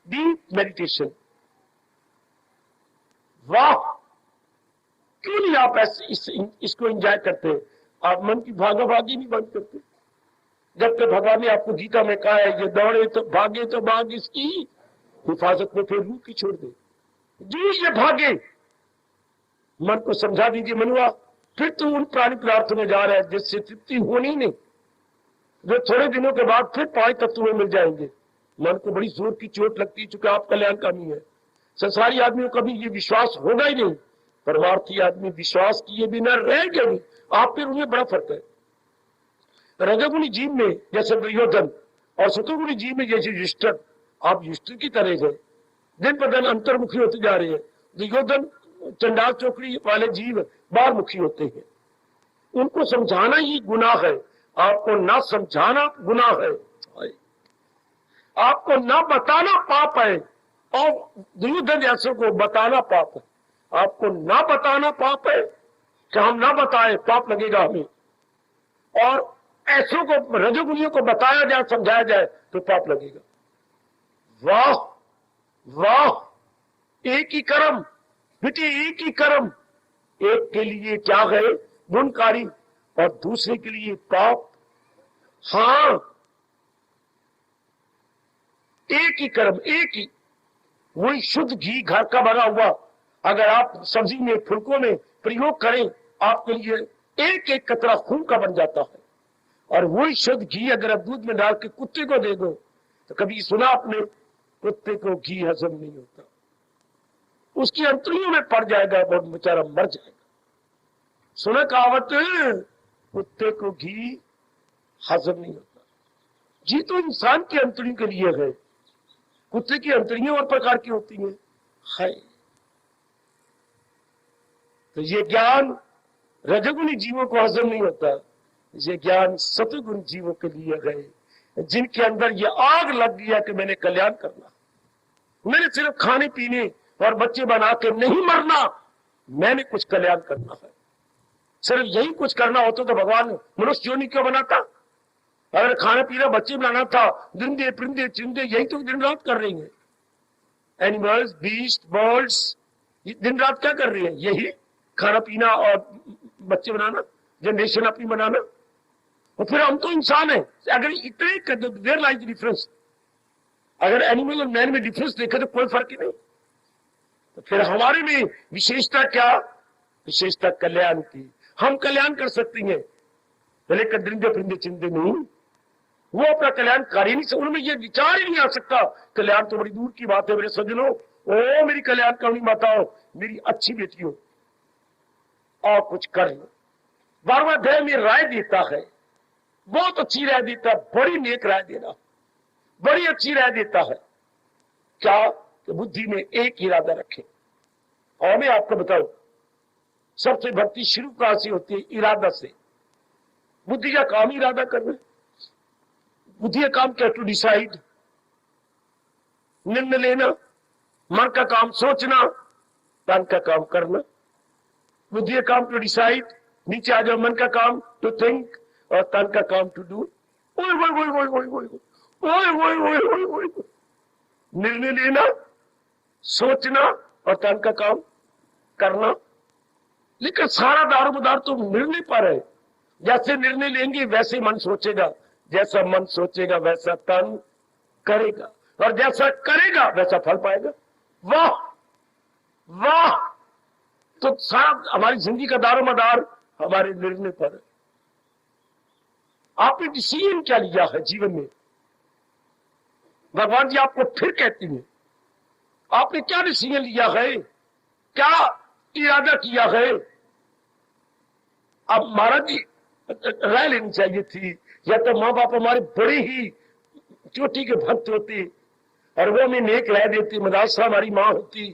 [SPEAKER 1] डीप मेडिटेशन। वाह, क्यों नहीं आप इसको एंजॉय करते? आप मन की भागाभागी नहीं बंद करते। जब तक भगवान ने आपको गीता में कहा है ये दौड़े तो भागे तो भाग इसकी हिफाजत में, फिर रूह की छोड़ दे। जो ये भागे, मन को समझा दीजिए मनुआ, फिर तो उन प्राणी पदार्थों में जा रहा है जिससे तृप्ति होनी नहीं, जो थोड़े दिनों के बाद फिर 5 तत्वों में मिल जाएंगे। मन को बड़ी जोर की चोट लगती है, चूंकि आप कल्याणकामी है। संसारी आदमियों का भी ये विश्वास होगा ही नहीं, परमार्थी आदमी विश्वास किए बिना रहेंगे नहीं। आप फिर उन्हें बड़ा फर्क है। रजोगुणी जीव में जैसे दुर्योधन और सतोगुणी जीव में जैसे युधिष्ठिर, आप युधिष्ठिर की तरह है, दिन पर दिन अंतर्मुखी होते जा रहे हैं। दुर्योधन चंडाल चौकड़ी वाले जीव बाहरमुखी होते हैं। उनको समझाना ही गुनाह है, आपको ना समझाना गुनाह है, आपको ना बताना पाप है, और दुर्योधन जैसे को बताना पाप है। आपको ना बताना पाप है कि हम ना बताए, पाप लगेगा हमें। और ऐसों को, रजोगुणियों को बताया जाए, समझाया जाए तो पाप लगेगा। वाह वाह, एक ही कर्म बेटे, एक ही कर्म। एक के लिए क्या है गुणकारी और दूसरे के लिए पाप। हाँ, एक ही कर्म, एक ही, वही शुद्ध घी घर का बना हुआ अगर आप सब्जी में, फुलकों में प्रयोग करें, आपके लिए एक एक कतरा खून का बन जाता है। और वही शुद्ध घी अगर आप दूध में डाल के कुत्ते को दे दो, तो कभी सुना आपने कुत्ते को घी हजम नहीं होता, उसकी अंतड़ियों में पड़ जाएगा और बेचारा मर जाएगा। सुना कहावत, कुत्ते को घी हजम नहीं होता। घी तो इंसान की अंतड़ियों के लिए है, कुत्ते की अंतड़ियां और प्रकार की होती हैं। है तो ये ज्ञान रजोगुणी जीवों को हजम नहीं होता, ये ज्ञान सतगुण जीवों के लिए है, जिनके अंदर ये आग लग गया कि मैंने कल्याण करना, मैंने सिर्फ खाने पीने और बच्चे बना के नहीं मरना, मैंने कुछ कल्याण करना है। सिर्फ यही कुछ करना होता तो भगवान मनुष्य योनि क्यों बनाता? अगर खाना पीना बच्चे बनाना था, दरिंदे परिंदे चिंदे यही तो दिन रात कर रही हैं। एनिमल्स, बीस्ट, बर्ड्स दिन रात क्या कर रही हैं? यही खाना पीना और बच्चे बनाना, जनरेशन अपनी बनाना। और फिर हम तो इंसान है। अगर इतने देर लाइक डिफरेंस, अगर एनिमल और मैन में डिफरेंस देखे तो कोई फर्क ही नहीं। तो फिर हमारे में विशेषता क्या? विशेषता कल्याण की। हम कल्याण कर सकती हैं, लेकिन दरिंदे परिंदे चिंदे नहीं, वो अपना कल्याण कर ही नहीं सकते, उनमें ये विचार ही नहीं आ सकता। कल्याण तो बड़ी दूर की बात है मेरे सज्जनों। ओ मेरी कल्याण करनी माताओं, मेरी अच्छी बेटियों, और कुछ कर लो। 12वां अध्याय में राय देता है, बहुत अच्छी राय देता है, बड़ी नेक राय देना, बड़ी अच्छी राय देता है। क्या? कि बुद्धि में एक इरादा रखें। और मैं आपको बताऊं, सबसे भक्ति शुरू कहां से होती है? इरादा से। बुद्धि का काम इरादा करना, बुद्धि का काम क्या? टू डिसाइड, निर्णय लेना। मन का काम सोचना, तन का काम करना। बुद्धि का काम टू डिसाइड, नीचे आ जाओ, मन का काम टू थिंक, और तन का काम टू डू। निर्णय लेना, सोचना और तन का काम करना। लेकिन सारा दारोमदार तो निर्णय पर है। जैसे निर्णय लेंगे वैसे मन सोचेगा, जैसा मन सोचेगा वैसा तन करेगा, और जैसा करेगा वैसा फल पाएगा। वाह वाह! तो सारा हमारी जिंदगी का दारोमदार हमारे निर्णय पर है। आपने डिसीजन क्या लिया है जीवन में? भगवान जी आपको फिर कहती हैं, आपने क्या डिसीजन लिया है, क्या इरादा किया है? अब महाराज जी राय लेनी चाहिए थी, या तो माँ बाप हमारे बड़े ही चोटी के भक्त होते और वो हमें नेक राय देती, मदरसा हमारी माँ होती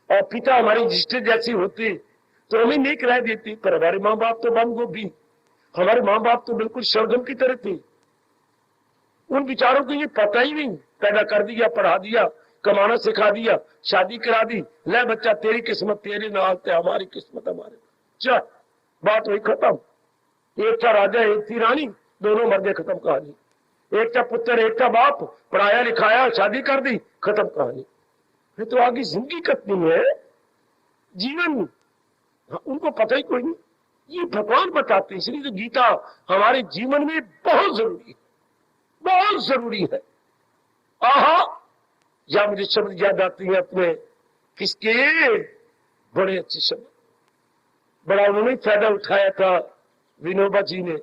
[SPEAKER 1] और पिता हमारे जिष्टे जैसे होते तो हमें नेक राय देती। पर हमारे माँ बाप तो बम गोभी, हमारे माँ बाप तो बिल्कुल शलगम की तरह थे। उन विचारों को ये पता ही नहीं, पैदा कर दिया, पढ़ा दिया, कमाना सिखा दिया, शादी करा दी, ले बच्चा तेरी किस्मत तेरे नाल ते हमारी किस्मत हमारे। चल बात हुई खत्म। एक था राजा, एक थी रानी, दोनों मर गए, खत्म कहानी। एक था पुत्र, एक था बाप, पढ़ाया लिखाया, शादी कर दी, खत्म कहानी। फिर तो आगे जिंदगी कितनी है, जीवन उनको पता ही कोई नहीं। ये भगवान बताते हैं, इसलिए तो गीता हमारे जीवन में बहुत जरूरी है, बहुत जरूरी है। आहा, या मुझे शब्द याद आती है अपने किसके, बड़े अच्छे शब्द, बड़ा उन्होंने फायदा उठाया था विनोबा जी ने,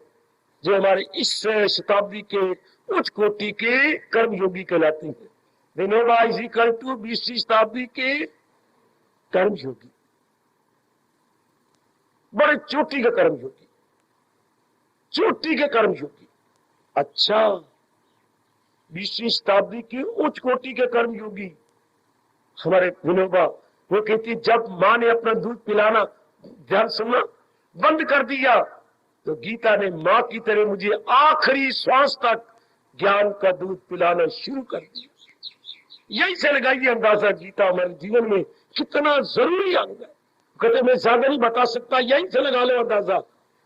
[SPEAKER 1] जो हमारे इस शताब्दी के उच्च कोटि के कर्मयोगी कहलाते हैं। विनोबा इज इक्वल टू 20वीं शताब्दी के कर्मयोगी, बड़े चोटी के कर्मयोगी, चोटी के कर्मयोगी। अच्छा, 20वीं शताब्दी के उच्च कोटि के कर्मयोगी हमारे विनोबा। वो कहती, जब मां ने अपना दूध पिलाना, ध्यान सुनना, बंद कर दिया तो गीता ने मां की तरह मुझे आखिरी श्वास तक ज्ञान का दूध पिलाना शुरू कर दिया। यही से लगाइए अंदाजा गीता हमारे जीवन में कितना जरूरी अंग है। कहते मैं ज्यादा नहीं बता सकता, यही से लगा लो अंदाजा।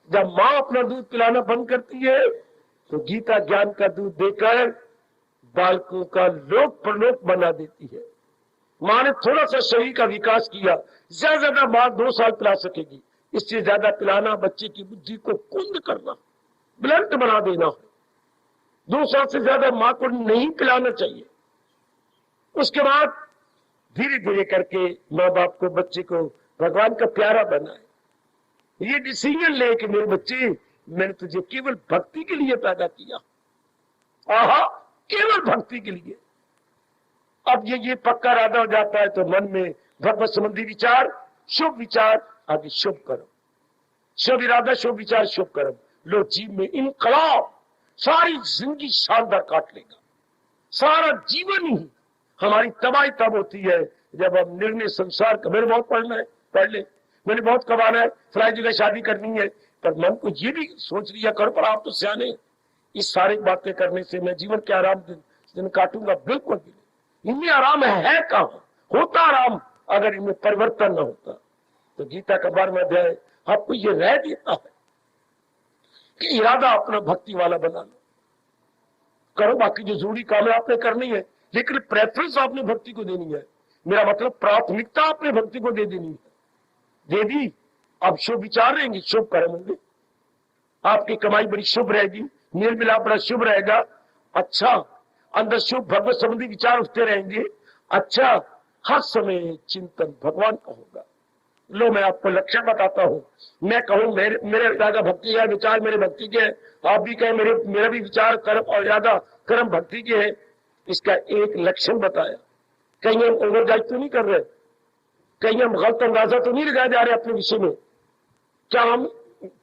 [SPEAKER 1] जब मां अपना दूध पिलाना बंद करती है तो गीता ज्ञान का दूध देकर बालकों का लोक परलोक बना देती है। मां ने थोड़ा सा शरीर का विकास किया, ज्यादा मां 2 साल पिला सकेगी, इससे ज्यादा पिलाना बच्चे की बुद्धि को कुंद करना, ब्लंट बना देना है। 2 साल से ज्यादा मां को नहीं पिलाना चाहिए। उसके बाद धीरे धीरे करके माँ बाप को बच्चे को भगवान का प्यारा बनाए। ये डिसीजन ले कि मेरे बच्चे, मैंने तुझे केवल भक्ति के लिए पैदा किया। आहा, केवल भक्ति के लिए। अब ये पक्का इरादा हो जाता है तो मन में भगवत संबंधी विचार, शुभ विचार, आगे शुभ कर्म, शुभ इरादा, शुभ विचार, शुभ कर्म। लो जीव में इनकलाब, सारी जिंदगी शानदार काट लेगा। सारा जीवन ही हमारी तबाही तब होती है जब हम निर्णय संसार का, मेरे बहुत पढ़ना है, पढ़ ले, मैंने बहुत कमाना है, फलाई जगह शादी करनी है, पर मन को ये भी सोच लिया करो, पर आप तो सियाने, इस सारी बातें करने से मैं जीवन के आराम दिन काटूंगा, बिल्कुल भी नहीं। इनमें आराम है कहाँ? होता आराम अगर इनमें परिवर्तन न होता। तो गीता का 12वां अध्याय आपको ये राय देता है कि इरादा अपना भक्ति वाला बना लो, करो, बाकी जो जरूरी काम है आपने करनी है, लेकिन प्रेफरेंस आपने भक्ति को देनी है। मेरा मतलब प्राथमिकता आपने भक्ति को दे देनी है। दे दी, अब शुभ विचार रहेंगे, शुभ कर्म होंगे, आपकी कमाई बड़ी शुभ रहेगी, मेल मिलाप बड़ा शुभ रहेगा, अच्छा अंदर शुभ भगवत संबंधी विचार उठते रहेंगे, अच्छा हर समय चिंतन भगवान का होगा। लो मैं आपको लक्षण बताता हूं, मैं कहूं मेरे इरादा भक्ति का विचार मेरे भक्ति के है, आप भी कहें मेरा भी विचार कर्म और इरादा कर्म भक्ति के है। इसका एक लक्षण बताया, कहीं हम ओवरजाइज तो नहीं कर रहे, कहीं हम गलत अंदाजा तो नहीं लगाए जा रहे अपने विषय में, क्या हम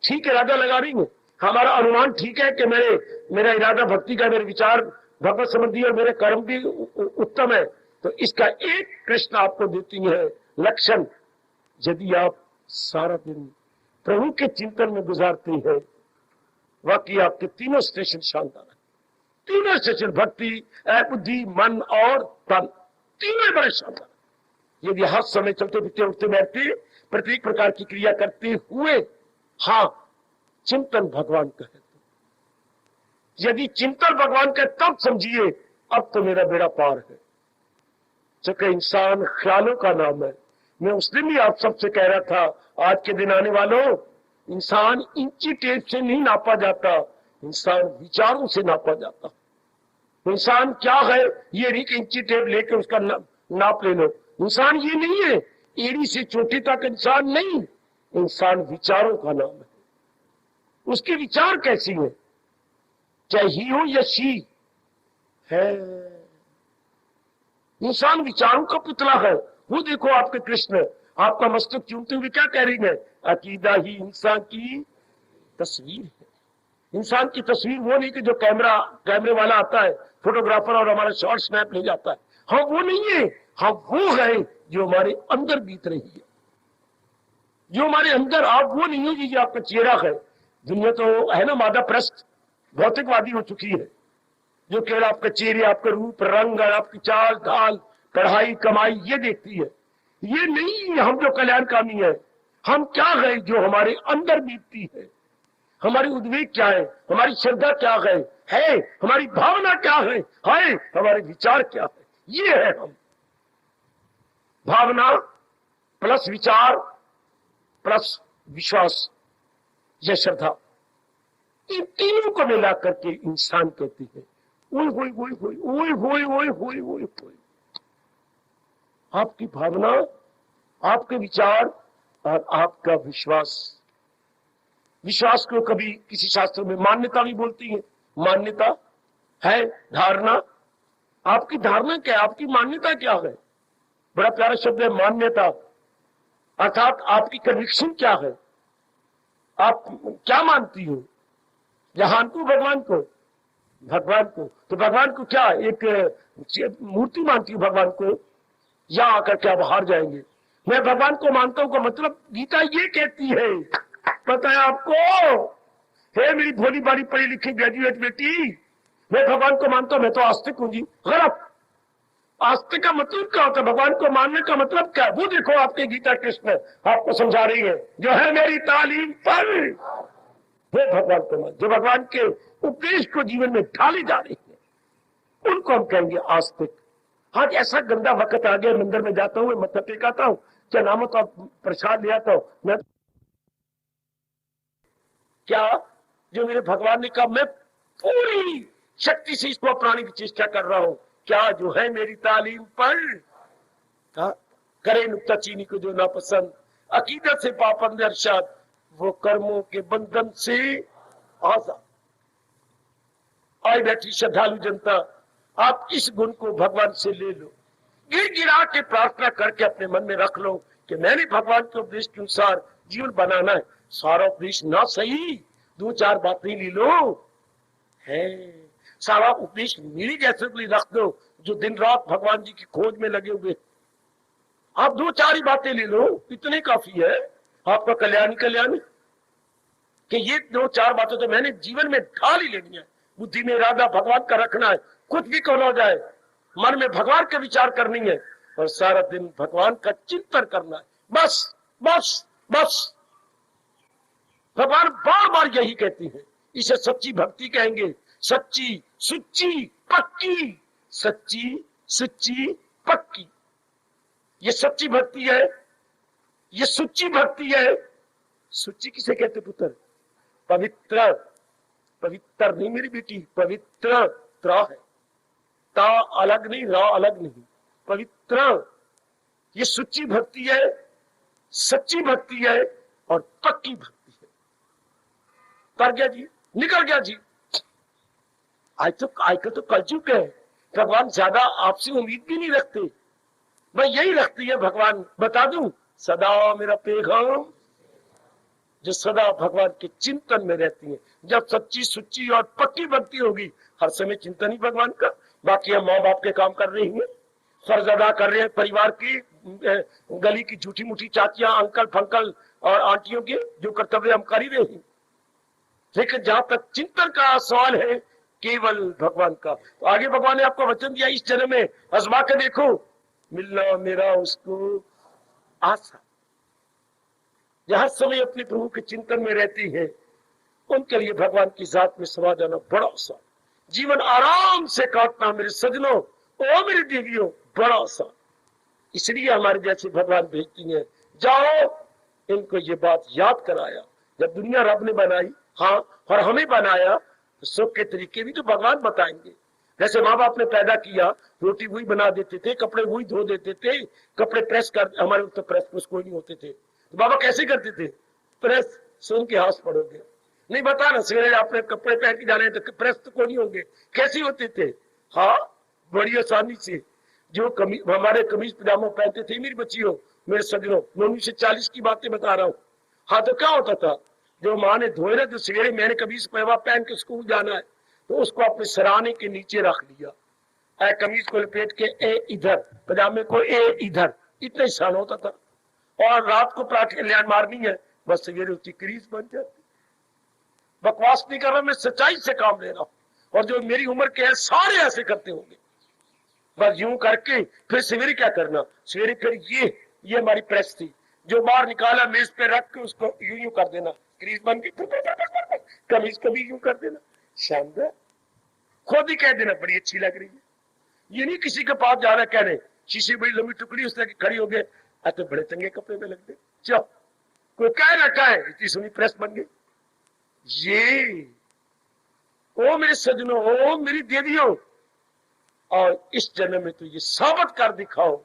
[SPEAKER 1] ठीक इरादा लगा रही हैं, हमारा अनुमान ठीक है कि मेरा इरादा भक्ति का, मेरे विचार भगवत संबंधी और मेरे कर्म भी उत्तम है। तो इसका एक प्रश्न आपको देती है लक्षण, यदि आप सारा दिन प्रभु के चिंतन में गुजारते हैं, वाकई आपके तीनों स्टेशन शानदार है, तीनों स्टेशन भक्ति, बुद्धि, मन और तन, तीनों बड़े शानदार। यदि हर समय चलते फिरते उठते बैठते प्रत्येक प्रकार की क्रिया करते हुए हाँ चिंतन भगवान का है, यदि चिंतन भगवान का तब समझिए अब तो मेरा बेड़ा पार है। चूंकि इंसान ख्यालों का नाम है, मैं उस दिन भी आप सबसे कह रहा था, आज के दिन आने वालों, इंसान इंची टेप से नहीं नापा जाता, इंसान विचारों से नापा जाता। इंसान क्या है ये नहीं कि इंची टेप लेकर उसका नाप ले लो, इंसान ये नहीं है, एड़ी से चोटी तक इंसान नहीं, इंसान विचारों का नाम है। उसके विचार कैसी है, चाहे ही हो या शी है, इंसान विचारों का पुतला है। वो देखो आपके कृष्ण आपका मस्तक चूमते हुए क्या कह रही है, अकीदा ही इंसान की तस्वीर है। इंसान की तस्वीर वो नहीं कि जो कैमरे वाला आता है, फोटोग्राफर, और हमारा शॉर्ट स्नैप ले जाता है, हम वो नहीं है, हम वो है जो हमारे अंदर बीत रही है, जो हमारे अंदर। आप वो नहीं हो जी आपका चेहरा है। दुनिया तो है ना मादा प्रस्त, भौतिकवादी हो चुकी है, जो केवल आपका चेहरे, आपका रूप रंग, आपकी चाल ढाल, पढ़ाई कमाई ये देखती है। ये नहीं हम जो कल्याणकामी है, हम क्या है जो हमारे अंदर बीतती है, हमारी उद्वेग क्या है, हमारी श्रद्धा क्या है हमारी भावना क्या है हमारे विचार क्या है, ये है हम। भावना प्लस विचार प्लस विश्वास या श्रद्धा, इन तीनों को मिला करके इंसान कहती है ओए होए होए होए ओए होए होए होए होए होए। आपकी भावना, आपके विचार और आपका विश्वास। विश्वास को कभी किसी शास्त्र में मान्यता भी बोलती है, मान्यता है धारणा। आपकी धारणा क्या है, आपकी मान्यता क्या है? बड़ा प्यारा शब्द है मान्यता, अर्थात आपकी कन्विक्शन क्या है, आप क्या मानती हो। जहान को भगवान को, भगवान को तो भगवान को क्या एक मूर्ति मानती हूँ भगवान को, या आकर क्या बाहर जाएंगे। मैं भगवान को मानता हूँ का मतलब गीता ये कहती है, पता है आपको, हे मेरी भोली बारी पढ़ी लिखी ग्रेजुएट बेटी, मैं भगवान को मानता हूं, मैं तो आस्तिक हूं जी। गलत। आस्तिक का मतलब क्या होता है, भगवान को मानने का मतलब क्या है? वो देखो आपके गीता कृष्ण आपको समझा रही है, जो है मेरी तालीम पर, वो भगवान को मान, जो भगवान के उपदेश को जीवन में ढाली जा रही है, उनको हम कहेंगे आस्तिक। आज ऐसा गंदा वक्त आ गया, मंदिर में जाता हूँ, मत्था टेकाता हूँ, क्या नाम तो प्रसाद ले आता हूँ, मैं क्या जो मेरे भगवान ने कहा मैं पूरी शक्ति से इसको अपनाने की चेष्टा कर रहा हूं, क्या जो है मेरी तालीम पर करे नुक्ताचीनी को जो नापसंद, अकीदत से पाबंद अरशद, वो कर्मों के बंधन से आजाद। आई बैठी श्रद्धालु जनता, आप इस गुण को भगवान से ले लो, गिड़गिड़ा के प्रार्थना करके अपने मन में रख लो कि मैंने भगवान के उपदेश के अनुसार जीवन बनाना है। सारा उपदेश ना सही, 2-4 बातें ले लो है, सारा उपदेश मेरी जैसे को रख दो जो दिन रात भगवान जी की खोज में लगे हुए। आप 2-4 ही बातें ले लो, इतने काफी है आपका कल्याण कल्याण, कि ये 2-4 बातें तो मैंने जीवन में ढाल ही लेनी है। बुद्धि में इरादा भगवान का रखना है, कुछ भी कौन हो जाए मन में भगवान के विचार करनी है और सारा दिन भगवान का चिंतन करना है। बस बस बस। भगवान बार बार यही कहती है, इसे सच्ची भक्ति कहेंगे। सच्ची सुच्ची पक्की, सच्ची सुच्ची पक्की, ये सच्ची भक्ति है, ये सुच्ची भक्ति है। सुच्ची किसे कहते पुत्र? पवित्र, पवित्र नहीं मेरी बेटी, पवित्र त्र है, ता अलग नहीं, रा अलग नहीं, पवित्र। ये सुच्ची भक्ति है, सच्ची भक्ति है और पक्की भक्ति है। कर गया जी, निकल गया जी। आजकल तो कलयुग है, भगवान ज्यादा आपसे उम्मीद भी नहीं रखते। मैं यही रखती है भगवान, बता दूं, सदा मेरा पैगाम, जो सदा भगवान के चिंतन में रहती है। जब सच्ची सुच्ची और पक्की भक्ति होगी, हर समय चिंतन ही भगवान का। बाकी हम माँ बाप के काम कर रही हैं, फर्ज अदा कर रहे हैं, परिवार की गली की झूठी मूठी चाचियां, अंकल फंकल और आंटियों के जो कर्तव्य हम कर ही रहे हैं। लेकिन जहां तक चिंतन का सवाल है, केवल भगवान का। तो आगे भगवान ने आपको वचन दिया, इस जन्म में आजमा के देखो, मिलना मेरा उसको आशा। हर समय अपने प्रभु के चिंतन में रहती है, उनके लिए भगवान की जात में समा जाना बड़ा आसान, जीवन आराम से काटना मेरे सजनों, ओ मेरी देवियों, बड़ा आसान। इसलिए हमारे जैसे भगवान भेजती हैं, जाओ इनको ये बात याद कराया। जब दुनिया रब ने बनाई, हाँ, और हमें बनाया, तो सुख के तरीके भी तो भगवान बताएंगे। जैसे माँ बाप ने पैदा किया, रोटी वही बना देते थे, कपड़े वही धो देते थे, कपड़े प्रेस कर, हमारे तो प्रेस कोई नहीं होते थे, तो बाबा कैसे करते थे? प्रेस सुन के हाथ पड़ोगे, नहीं बता ना, सवेरे आपने कपड़े पहन के जाने तो प्रेस तो कोई नहीं होंगे, कैसे होते थे? हाँ, बड़ी आसानी से। जो हमारे कमीज पजामा पहनते थे मेरी बच्चियों, मेरे सजनों, मैं 1940 की बातें बता रहा हूँ। हाँ, तो क्या होता था, जो माँ ने धोए ना, तो सवेरे मैंने कमीज पजामा पहन के स्कूल जाना है, तो उसको अपने सराहने के नीचे रख लिया, कमीज को लपेट के ए इधर, पजामे को ए इधर, इतना ही सहन होता था। और रात को पराठे कल्याण मारनी है, बस सवेरे उसकी क्रीज बन जाती। बकवास नहीं कर रहा, मैं सच्चाई से काम ले रहा हूँ। और जो मेरी उम्र के हैं सारे ऐसे करते होंगे। बस यूं करके फिर सवेरे क्या करना, सवेरे फिर ये हमारी प्रेस थी, जो बाहर निकाला मेज पे रख के उसको यूं यूं कर देना, क्रीज बन गई, कमीज कभी यूं कर देना, शानदार। खुद ही कह देना बड़ी अच्छी लग रही है। ये नहीं किसी के पास जा रहा कहने, शीशे बड़ी लंबी टुकड़ी उस तरह की खड़ी हो गए, तो बड़े चंगे कपड़े में लग गए, चलो कोई कह रखा है, इतनी सुनी प्रेस बन गई। ये ओ मेरे सजनों, ओ मेरी देवियों, और इस जन्म में तो ये साबित कर दिखाओ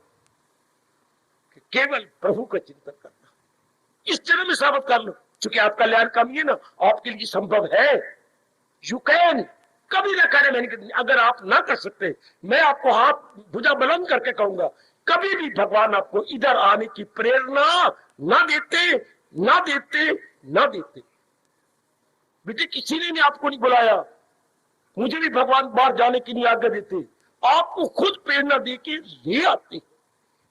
[SPEAKER 1] कि केवल प्रभु का चिंतन करना, इस जन्म में साबित कर लो। चूंकि आपका कल्याण कम ही है ना, आपके लिए संभव है, यू कैन। कभी ना करे मैंने, अगर आप ना कर सकते, मैं आपको हाथ भुजा बुलंद करके कहूंगा, कभी भी भगवान आपको इधर आने की प्रेरणा ना देते, ना देते, ना देते। बेटे किसी ने आपको नहीं बुलाया, मुझे भी भगवान बाहर जाने की नहीं आज्ञा देते, आपको खुद प्रेरणा देके ले आते।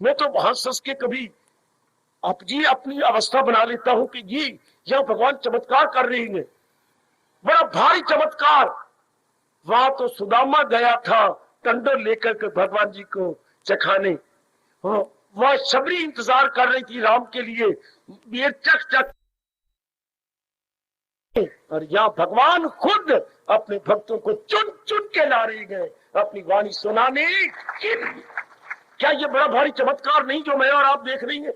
[SPEAKER 1] मैं तो हंस हंस के कभी जी अपनी अवस्था बना लेता हूं कि ये यहां भगवान चमत्कार कर रही है, बड़ा भारी चमत्कार। वहां तो सुदामा गया था टंडर लेकर के भगवान जी को चखाने, वह शबरी इंतजार कर रही थी राम के लिए, ये चक चक, और यहाँ भगवान खुद अपने भक्तों को चुन चुन के ला रहे गए अपनी वाणी सुनाने के लिए। क्या ये बड़ा भारी चमत्कार नहीं जो मैं और आप देख रही हैं?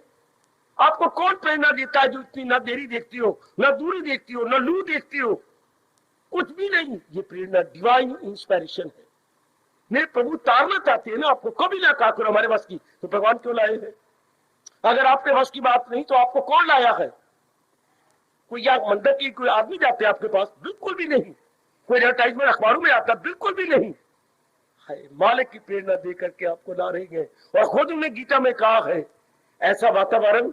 [SPEAKER 1] आपको कौन प्रेरणा देता है जो इतनी ना देरी देखती हो, ना दूरी देखती हो, ना लू देखती हो, कुछ भी नहीं। ये प्रेरणा डिवाइन इंस्पिरेशन है। मेरे प्रभु तारना चाहते हैं ना आपको, कभी ना कहा करो हमारे बस की, तो भगवान क्यों लाए हैं? अगर आपके बस की बात नहीं तो आपको कौन लाया है? कोई या मंदिर की कोई आदमी जाते हैं आपके पास? बिल्कुल भी नहीं। कोई एडवर्टाइजमेंट अखबारों में आता? बिल्कुल भी नहीं। है, मालिक की प्रेरणा दे करके आपको ला रही है। और खुद उन्हें गीता में कहा है, ऐसा वातावरण,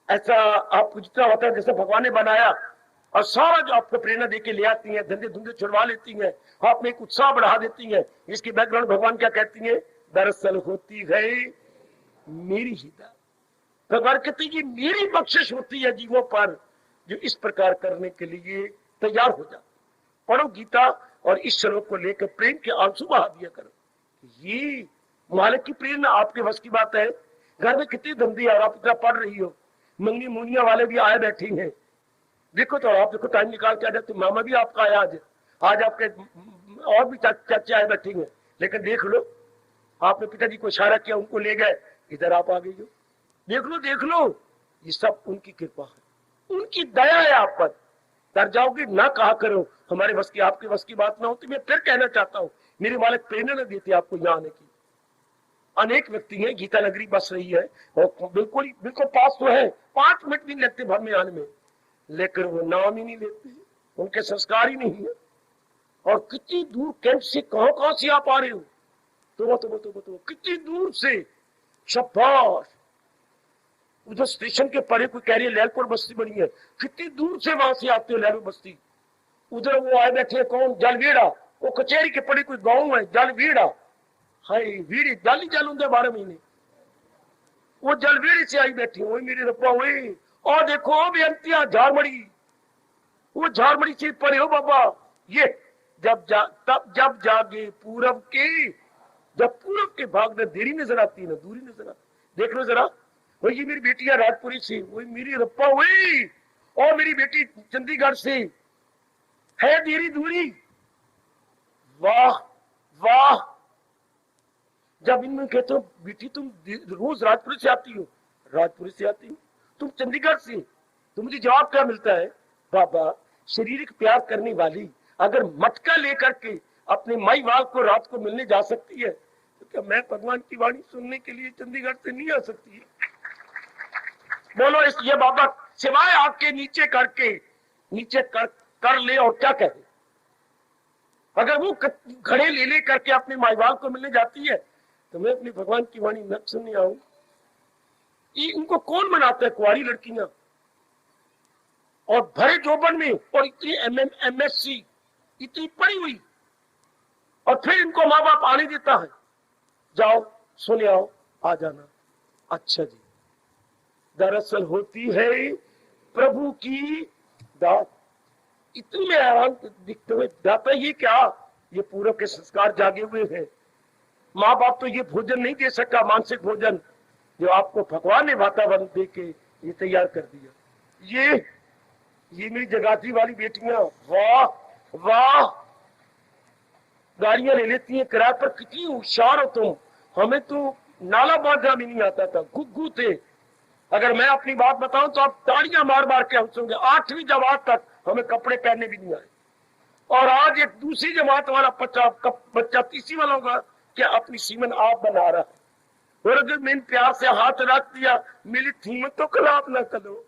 [SPEAKER 1] ऐसा आपको जितना वातावरण जैसे भगवान ने बनाया, और सारा जो आपको प्रेरणा देके ले आती है, धंधे धुंधे छुड़वा लेती है, आप में एक उत्साह बढ़ा देती है। इसकी बैकग्राउंड भगवान क्या कहती है? दरअसल होती है मेरी हिदायत। भगवान कहते हैं कि मेरी बख्शिश होती है जीवों पर जो इस प्रकार करने के लिए तैयार हो जाते। पढ़ो गीता और इस श्लोक को लेकर प्रेम के आंसू बहा दिया करो। ये मालिक की प्रेरणा आपके बस की बात है। घर में कितनी धंधी और आप इतना पढ़ रही हो, मंगनी मुनिया वाले भी आए बैठे हैं, देखो तो आप देखो टाइम निकाल के आ जाते। मामा भी आपका आया आज आपके और भी चाचे आए बैठे हैं, लेकिन देख लो आपने पिताजी को इशारा किया, उनको ले गए, इधर आप आ गई हो। देख लो ये सब उनकी कृपा है, उनकी दया है आप पर। डर जाओगे ना कहा करो हमारे बस की, आपके बस की बात ना होती। मैं फिर कहना चाहता हूँ, मेरे मालिक प्रेरणा न देते आपको यहाँ आने की। अनेक व्यक्ति हैं, गीता नगरी बस रही है और बिल्कुल पास तो है, 5 मिनट भी लगते भर में आने में, लेकिन वो नाम ही नहीं लेते, उनके संस्कार ही नहीं है। और कितनी दूर कैंप से कहां से आप आ रहे हो, तो कितनी दूर से। शाबाश, उधर स्टेशन के परे कोई कह रही है लैलपुर बस्ती बनी है, कितनी दूर से वहां से आते हो लैलपुर बस्ती। उधर वो आए बैठे कौन, जलवीड़ा, वो कचहरी के परे कोई गांव है जलवीड़ा, हाय वीड़ी जाली जल होंगे 12 महीने, वो जलवीड़ी से आई बैठी, वही मेरी रब्बा वही। और देखो बेअंतिया झारमड़ी, वो झारमड़ी से परे हो बाबा। ये जब जागे पूरब के, जब पूरब के भाग में देरी नजर आती है ना दूरी नजर आती। देख लो जरा, वही मेरी बेटियां राजपुरी से, वही मेरी रब्बा वही, और मेरी बेटी चंडीगढ़ से, है देरी दूरी। वाह वाह, जब इनमें कहते हो बेटी तुम रोज राजपुरी से आती हो, राजपुरी से आती हूँ, तुम चंडीगढ़ से, तो मुझे जवाब क्या मिलता है? बाबा शारीरिक प्यार करने वाली अगर मटका लेकर के अपने माई बाल को रात को मिलने जा सकती है, तो क्या मैं भगवान की वाणी सुनने के लिए चंडीगढ़ से नहीं आ सकती है? बोलो इस ये बाबा सिवाय आपके नीचे करके नीचे कर ले और क्या कहे। अगर वो घड़े ले करके अपने माई बाल को मिलने जाती है, तो मैं अपनी भगवान की वाणी न सुनने आऊं? इनको कौन मनाता है? कुंवारी लड़कियां और भरे जोबन में, और इतनी MSc इतनी पढ़ी हुई, और फिर इनको माँ बाप आने देता है, जाओ सुने आओ आ जाना। अच्छा जी, दरअसल होती है प्रभु की दात। इतनी में हैरान दिखते हुए जाता ये क्या, ये पूरब के संस्कार जागे हुए हैं। माँ बाप तो ये भोजन नहीं दे सका, मानसिक भोजन, जो आपको भगवान ने वातावरण दे के ये तैयार कर दिया। ये मेरी जगाती वाली बेटियां, वाह वाह, गाड़ियां ले लेती हैं किराए पर, कितनी होशियार हो तुम। हमें तो नाला बांधना भी नहीं आता था, गुग्गू थे। अगर मैं अपनी बात बताऊं तो आप ताड़ियां मार मार के हंसोगे। 8वीं जमात तक हमें कपड़े पहनने भी नहीं आए, और आज एक दूसरी जमात वाला बच्चा 30 वाला होगा क्या अपनी सीमन आप बना रहा है। और अगर मैंने प्यार से हाथ रख दिया, मेरी थीमत तो खिलाफ ना करो।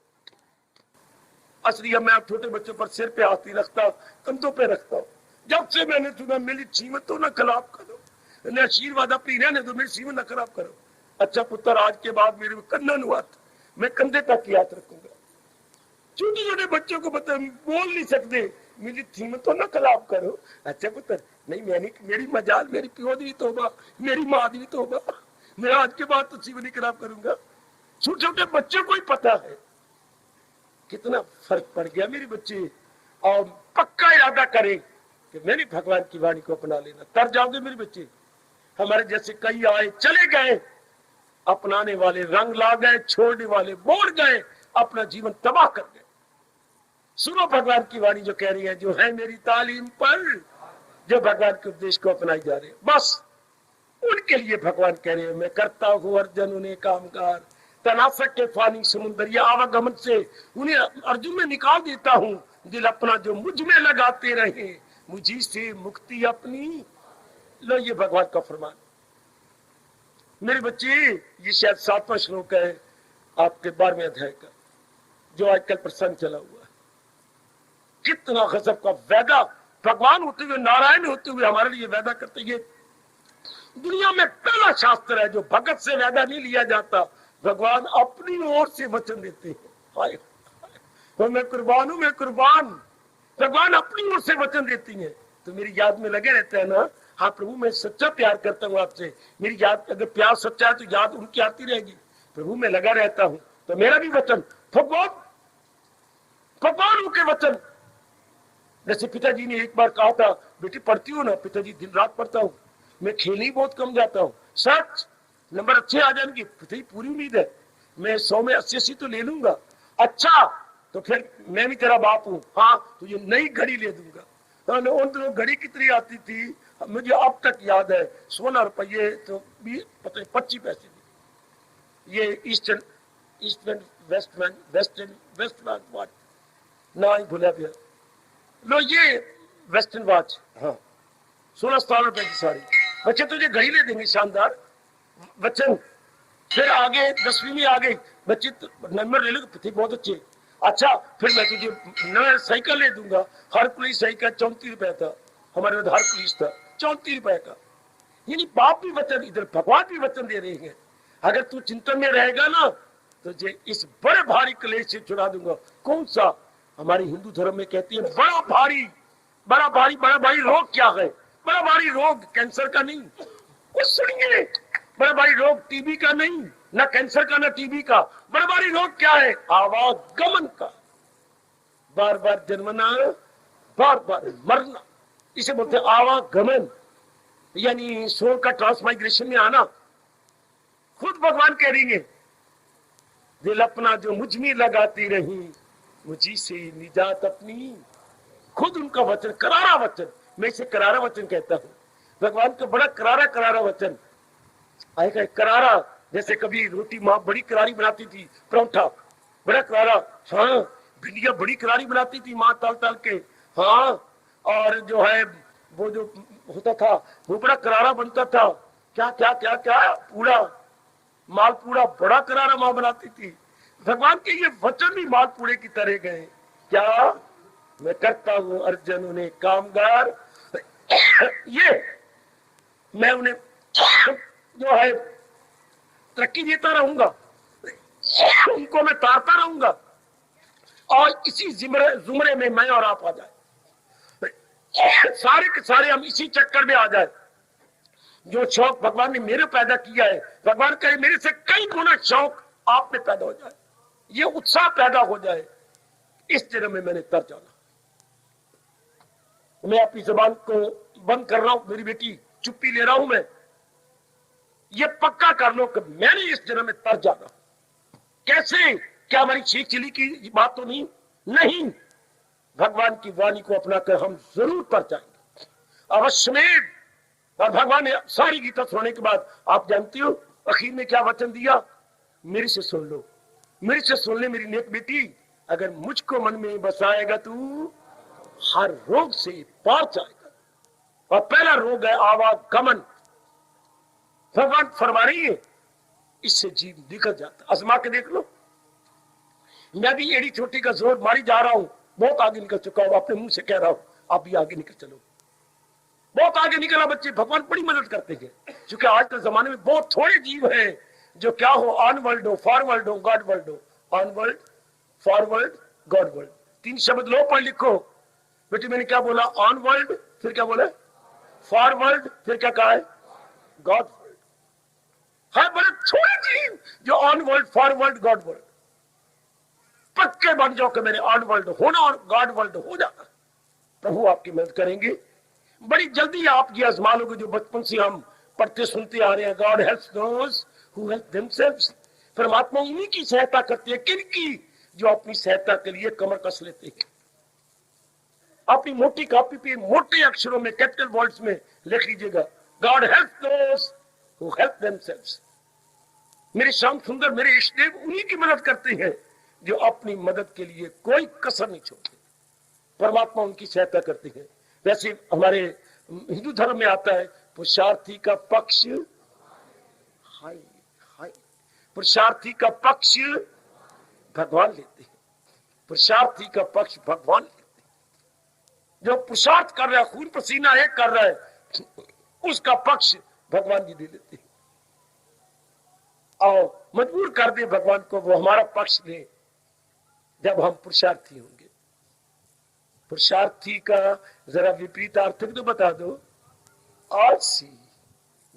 [SPEAKER 1] असली मैं छोटे बच्चों पर सिर पे हाथ नहीं रखता, कंधों पे रखता हूँ। जब से मैंने सुना मेरी सीमत तो ना खिलाफ करो, ने आशीर्वाद अपनी रहने दो, मेरी सीमत ना खराब करो। अच्छा पुत्र, आज के बाद मेरे कन्ना नुआत, मैं कंधे तक की याद रखूंगा। छोटे छोटे बच्चों को बता बोल नहीं सकते, मेरी सीमत तो ना खिलाफ करो। अच्छा पुत्र, नहीं मैंने, मेरी मजाल, मेरी प्यो दी तोबा, मेरी माँ दी तोबा, मैं आज के बाद तो सीमत नहीं खराब करूंगा। छोटे छोटे बच्चों को ही पता है कितना फर्क पड़ गया मेरे बच्चे, और पक्का इरादा करें कि मैंने भगवान की वाणी को अपना लेना। तर जाओगे मेरे बच्चे। हमारे जैसे कई आए चले गए, अपनाने वाले रंग ला गए, छोड़ने वाले बोल गए, अपना जीवन तबाह कर गए। सुनो भगवान की वाणी जो कह रही है, जो है मेरी तालीम पर, जो भगवान के उपदेश को अपनाई जा रही है, बस उनके लिए भगवान कह रहे हैं मैं करता हूं अर्जुन उन्हें कामगार, तनासक के फानी समुद्र या आवागमन से उन्हें अर्जुन में निकाल देता हूं। दिल अपना जो मुझ में लगाते रहे, मुझी से मुक्ति अपनी लो। ये भगवान का फरमान। मेरे बच्चे, ये शायद 7वां श्लोक है आपके 12वें अध्याय का, जो आजकल प्रसंग चला हुआ है। कितना गजब का वादा भगवान होते हुए, नारायण होते हुए हमारे लिए वादा करते। ये दुनिया में पहला शास्त्र है जो भगत से वादा नहीं लिया जाता, भगवान अपनी ओर से वचन देते हैं। हाय तो मैं कुर्बान हूं, मैं कुर्बान। भगवान अपनी ओर से वचन देती है तो मेरी याद में लगे रहते हैं ना, हाँ प्रभु मैं सच्चा प्यार करता हूँ आपसे। मेरी याद, अगर प्यार सच्चा है तो याद उनकी आती रहेगी। प्रभु मैं लगा रहता हूँ तो मेरा भी वचन भगवान के वचन। जैसे पिताजी ने एक बार कहा था, बेटी पढ़ती हो ना? पिताजी दिन रात पढ़ता हूँ, मैं खेलने ही बहुत कम जाता हूँ। सच? नंबर अच्छे आ जाएंगे? पिताजी पूरी उम्मीद है, मैं 100 में 80 तो ले लूंगा। अच्छा तो फिर मैं भी तेरा बाप हूँ, हाँ तुझे तो नई घड़ी ले दूंगा। उन दिनों घड़ी कितनी आती थी मुझे अब तक याद है, 16 रुपये तो 25 पैसे थी। ये ईस्टर्न वेस्टर्न वॉच ना ही भूला गया लो, ये वेस्टर्न वॉच, हाँ 16-17 रुपए की सारी। बच्चे तुझे घड़ी ले देंगे शानदार वचन। फिर आगे 10वीं में आ गई, बच्चे नंबर ले लो बहुत अच्छे। अच्छा फिर मैं तुझे नया साइकिल ले दूंगा। हर पुलिस साइकिल 34 रुपए था, हमारे हर पुलिस था 34 रुपए का। यानी बाप भी वचन, इधर भगवान भी वचन दे रहे हैं, अगर तू चिंतन में रहेगा ना तुझे इस बड़े भारी क्लेश से छुड़ा दूंगा। कौन सा? हमारे हिंदू धर्म में कहती है बड़ा भारी रोग क्या है? बड़ा भारी रोग कैंसर का नहीं, कुछ सुनिए, बड़ा भारी रोग टीबी का नहीं, ना कैंसर का ना टीबी का। बड़ा भारी रोग क्या है? आवागमन का, बार बार जन्मना, बार बार मरना, इसे बोलते हैं आवागमन, यानी सोल का ट्रांसमाइग्रेशन में आना। खुद भगवान कह रही है, दिल अपना जो मुझ में लगाती रही, मुझी से निजात अपनी। खुद उनका वचन, करारा वचन, मैं इसे करारा वचन कहता हूं। भगवान का बड़ा करारा वचन आएगा। करारा जैसे कभी रोटी माँ बड़ी करारी बनाती थी, परोठा बड़ा करारा, हाँ भिंडिया बड़ी करारी बनाती थी माँ तल के, हाँ और जो है वो जो होता था वो बड़ा करारा बनता था। क्या क्या क्या क्या पूरा मालपूड़ा बड़ा करारा माँ बनाती थी। भगवान के ये वचन भी मालपूड़े की तरह गए। क्या मैं करता हूं अर्जुन उन्हें कामगार, ये मैं उन्हें जो है तरक्की देता रहूंगा, उनको मैं तारता रहूंगा और इसी जुमरे में मैं और आप आ जाए, सारे के सारे हम इसी चक्कर में आ जाए। जो शौक भगवान ने मेरे पैदा किया है, भगवान करे मेरे से कई गुना शौक आप में पैदा हो जाए, ये उत्साह पैदा हो जाए, इस जन्म में मैंने तर जाना। मैं अपनी जबान को बंद कर रहा हूं, मेरी बेटी चुप्पी ले रहा हूं मैं, ये पक्का कर लो कि मैंने इस जन्म में तर जाना। कैसे? क्या हमारी छीक चिली की बात तो नहीं, भगवान की वाणी को अपनाकर हम जरूर तर जाएंगे अवश्य में। और भगवान ने सारी गीता सुनने के बाद आप जानती हो आखिर में क्या वचन दिया? मेरे से सुन लो, मेरे से सुन ले मेरी नेक बेटी, अगर मुझको मन में बसाएगा तू हर रोग से पार जाएगा। और पहला रोग है आवागमन। भगवान फरमा रही है इससे जीव निकल जाता। आजमा के देख लो, मैं भी एड़ी छोटी का जोर मारी जा रहा हूं, बहुत आगे निकल चुका हूं, अपने मुंह से कह रहा हूं, आप भी आगे निकल चलो। बहुत आगे निकला बच्चे, भगवान बड़ी मदद करते हैं, क्योंकि आज के जमाने में बहुत थोड़े जीव हैं जो क्या हो, ऑन वर्ल्ड हो, फॉरवर्ड हो, गॉड वर्ल्ड हो। On world, forward, God world, 3 शब्द लो पढ़ लिखो। बेटी मैंने क्या बोला? ऑन वर्ल्ड, फिर क्या बोला? फॉरवर्ड, फिर क्या कहा है? God world. है बड़े थोड़े जीव जो on world, forward, God world. पक्के बन जाओ कि मैंने ऑन वर्ल्ड होना और गॉड वर्ल्ड हो जाना। प्रभु आपकी मदद करेंगे, बड़ी जल्दी आप ये आजमा लोगे जो बचपन से हम पढ़ते सुनते आ रहे हैं। God helps those who help themselves. परमात्मा उन्हीं की सहायता करती है, किनकी? जो अपनी सहायता के लिए कमर कस लेते हैं। अपनी मोटी कॉपी पे मोटे अक्षरों में कैपिटल वर्ड्स में लिख लीजिएगा, God helps those who help themselves. मेरे श्याम सुंदर, मेरे इष्टदेव उन्हीं की मदद करते हैं जो अपनी मदद के लिए कोई कसर नहीं छोड़ते। परमात्मा उनकी सहायता करते हैं। वैसे हमारे हिंदू धर्म में आता है पुरुषार्थी का पक्ष, हाय हाय, पुरुषार्थी का पक्ष भगवान लेते हैं, पुरुषार्थी का पक्ष भगवान लेते हैं। जो पुरुषार्थ कर रहा है, खून पसीना एक कर रहा है, उसका पक्ष भगवान जी दे देते हैं। आओ मजबूर कर दे भगवान को वो हमारा पक्ष ले जब हम पुरुषार्थी होंगे। पुरुषार्थी का जरा विपरीत अर्थ तो बता दो। आलसी।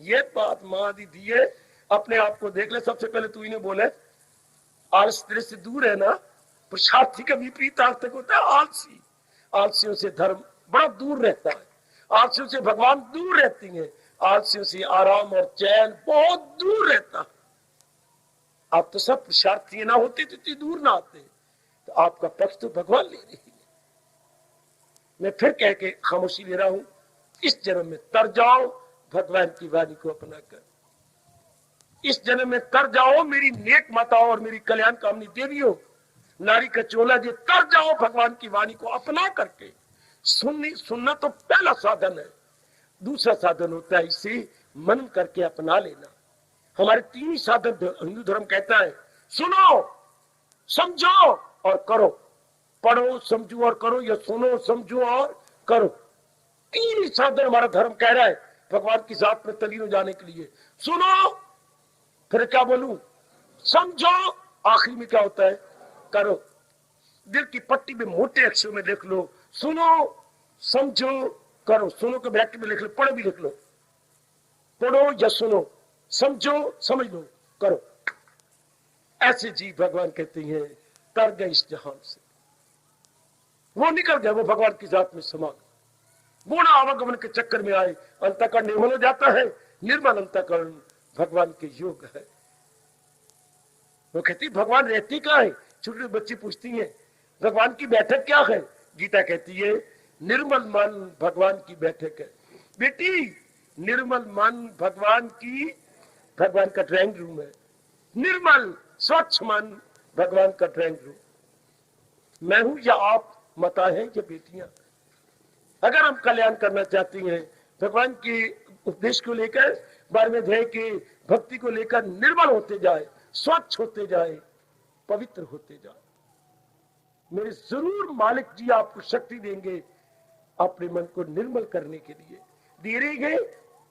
[SPEAKER 1] ये बात मां दी दी है, अपने आप को देख ले। सबसे पहले तू इन्हें बोले आलस तेरे से दूर है ना। पुरुषार्थी का विपरीत अर्थ होता है आलसी। आलसियों से धर्म बड़ा दूर रहता है, आलसियों से भगवान दूर रहती है, आलसियों से आराम और चैन बहुत दूर रहता है। आप तो सब पुरुषार्थी ना होते तो इतनी दूर ना आते, तो आपका पक्ष तो भगवान ले रही है। मैं फिर कह के खामोशी ले रहा हूं, इस जन्म में तर जाओ भगवान की वाणी को अपना कर। इस जन्म में तर जाओ मेरी नेक माताओं और मेरी कल्याण कामनी देवियों, नारी का चोला जी, तर जाओ भगवान की वाणी को अपना करके। सुनना तो पहला साधन है, दूसरा साधन होता है इसे मन करके अपना लेना। हमारे तीन ही साधन हिंदू धर्म कहता है, सुनो समझो और करो। पढ़ो समझो और करो, या सुनो समझो और करो। तीन ही साधन हमारा धर्म कह रहा है भगवान की जात में तलीन हो जाने के लिए। सुनो, फिर क्या बोलूं, समझो, आखिर में क्या होता है, करो। दिल की पट्टी में मोटे अक्षरों में लिख लो, सुनो समझो करो। सुनो को ब्रैकेट में लिख लो, पढ़ो भी लिख लो। पढ़ो या सुनो, समझो समझ लो, करो। ऐसे जी भगवान कहते हैं तर गए इस जहान से, वो निकल गए, वो भगवान की जात में समा गए। गुण आवागमन के चक्कर में आए, अंतःकरण निर्मल हो जाता है। निर्मल अंतःकरण भगवान के योग है। वो कहती भगवान रहती क्या है। छोटे बच्ची पूछती है भगवान की बैठक क्या है। गीता कहती है निर्मल मन भगवान की बैठक है। बेटी निर्मल मन भगवान का ड्राइंग रूम है। निर्मल स्वच्छ मन भगवान का ड्राइंग रूम। मैं हूं या आप, माता है या बेटियां। अगर हम कल्याण करना चाहती हैं, भगवान के उपदेश को लेकर, बारहवें अध्याय के भक्ति को लेकर निर्मल होते जाए, स्वच्छ होते जाए, पवित्र होते जाए, मेरे जरूर मालिक जी आपको शक्ति देंगे अपने मन को निर्मल करने के लिए। दे रहेंगे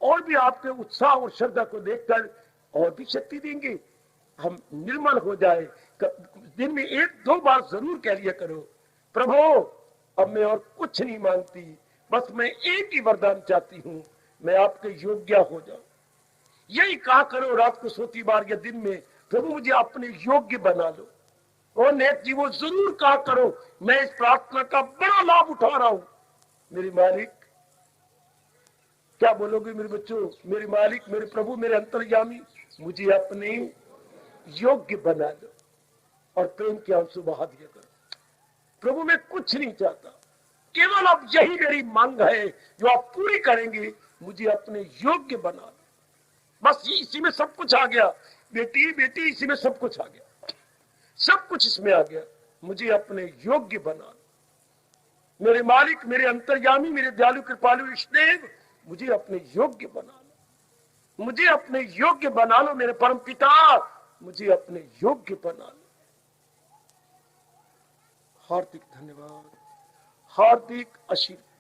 [SPEAKER 1] और भी आपके उत्साह और श्रद्धा को देखकर और भी शक्ति देंगे। हम निर्मल हो जाए। दिन में 1-2 बार जरूर कह लिया करो, प्रभु अब मैं और कुछ नहीं मांगती, बस मैं एक ही वरदान चाहती हूं, मैं आपके योग्य हो जाऊं। यही कहा करो रात को सोती बार या दिन में, प्रभु मुझे अपने योग्य बना लो। और नेक जी वो जरूर कहा करो, मैं इस प्रार्थना का बड़ा लाभ उठा रहा हूं। मेरे मालिक, क्या बोलोगे मेरे बच्चों, मेरे मालिक, मेरे प्रभु, मेरे अंतर्यामी, मुझे अपने योग्य बना लो और प्रेम के आंसू बहा दिया करो। प्रभु मैं कुछ नहीं चाहता, केवल अब यही मेरी मांग है जो आप पूरी करेंगे, मुझे अपने योग्य बना लो। बस इसी में सब कुछ आ गया। बेटी बेटी इसी में सब कुछ आ गया, सब कुछ इसमें आ गया। मुझे अपने योग्य बना लो मेरे मालिक, मेरे अंतर्यामी, मेरे दयालु कृपालु इष्टदेव, मुझे अपने योग्य बना लो, मुझे अपने योग्य बना लो। मेरे परम पिता, मुझे अपने योग्य बना लो। हार्दिक धन्यवाद, हार्दिक आशीर्वाद।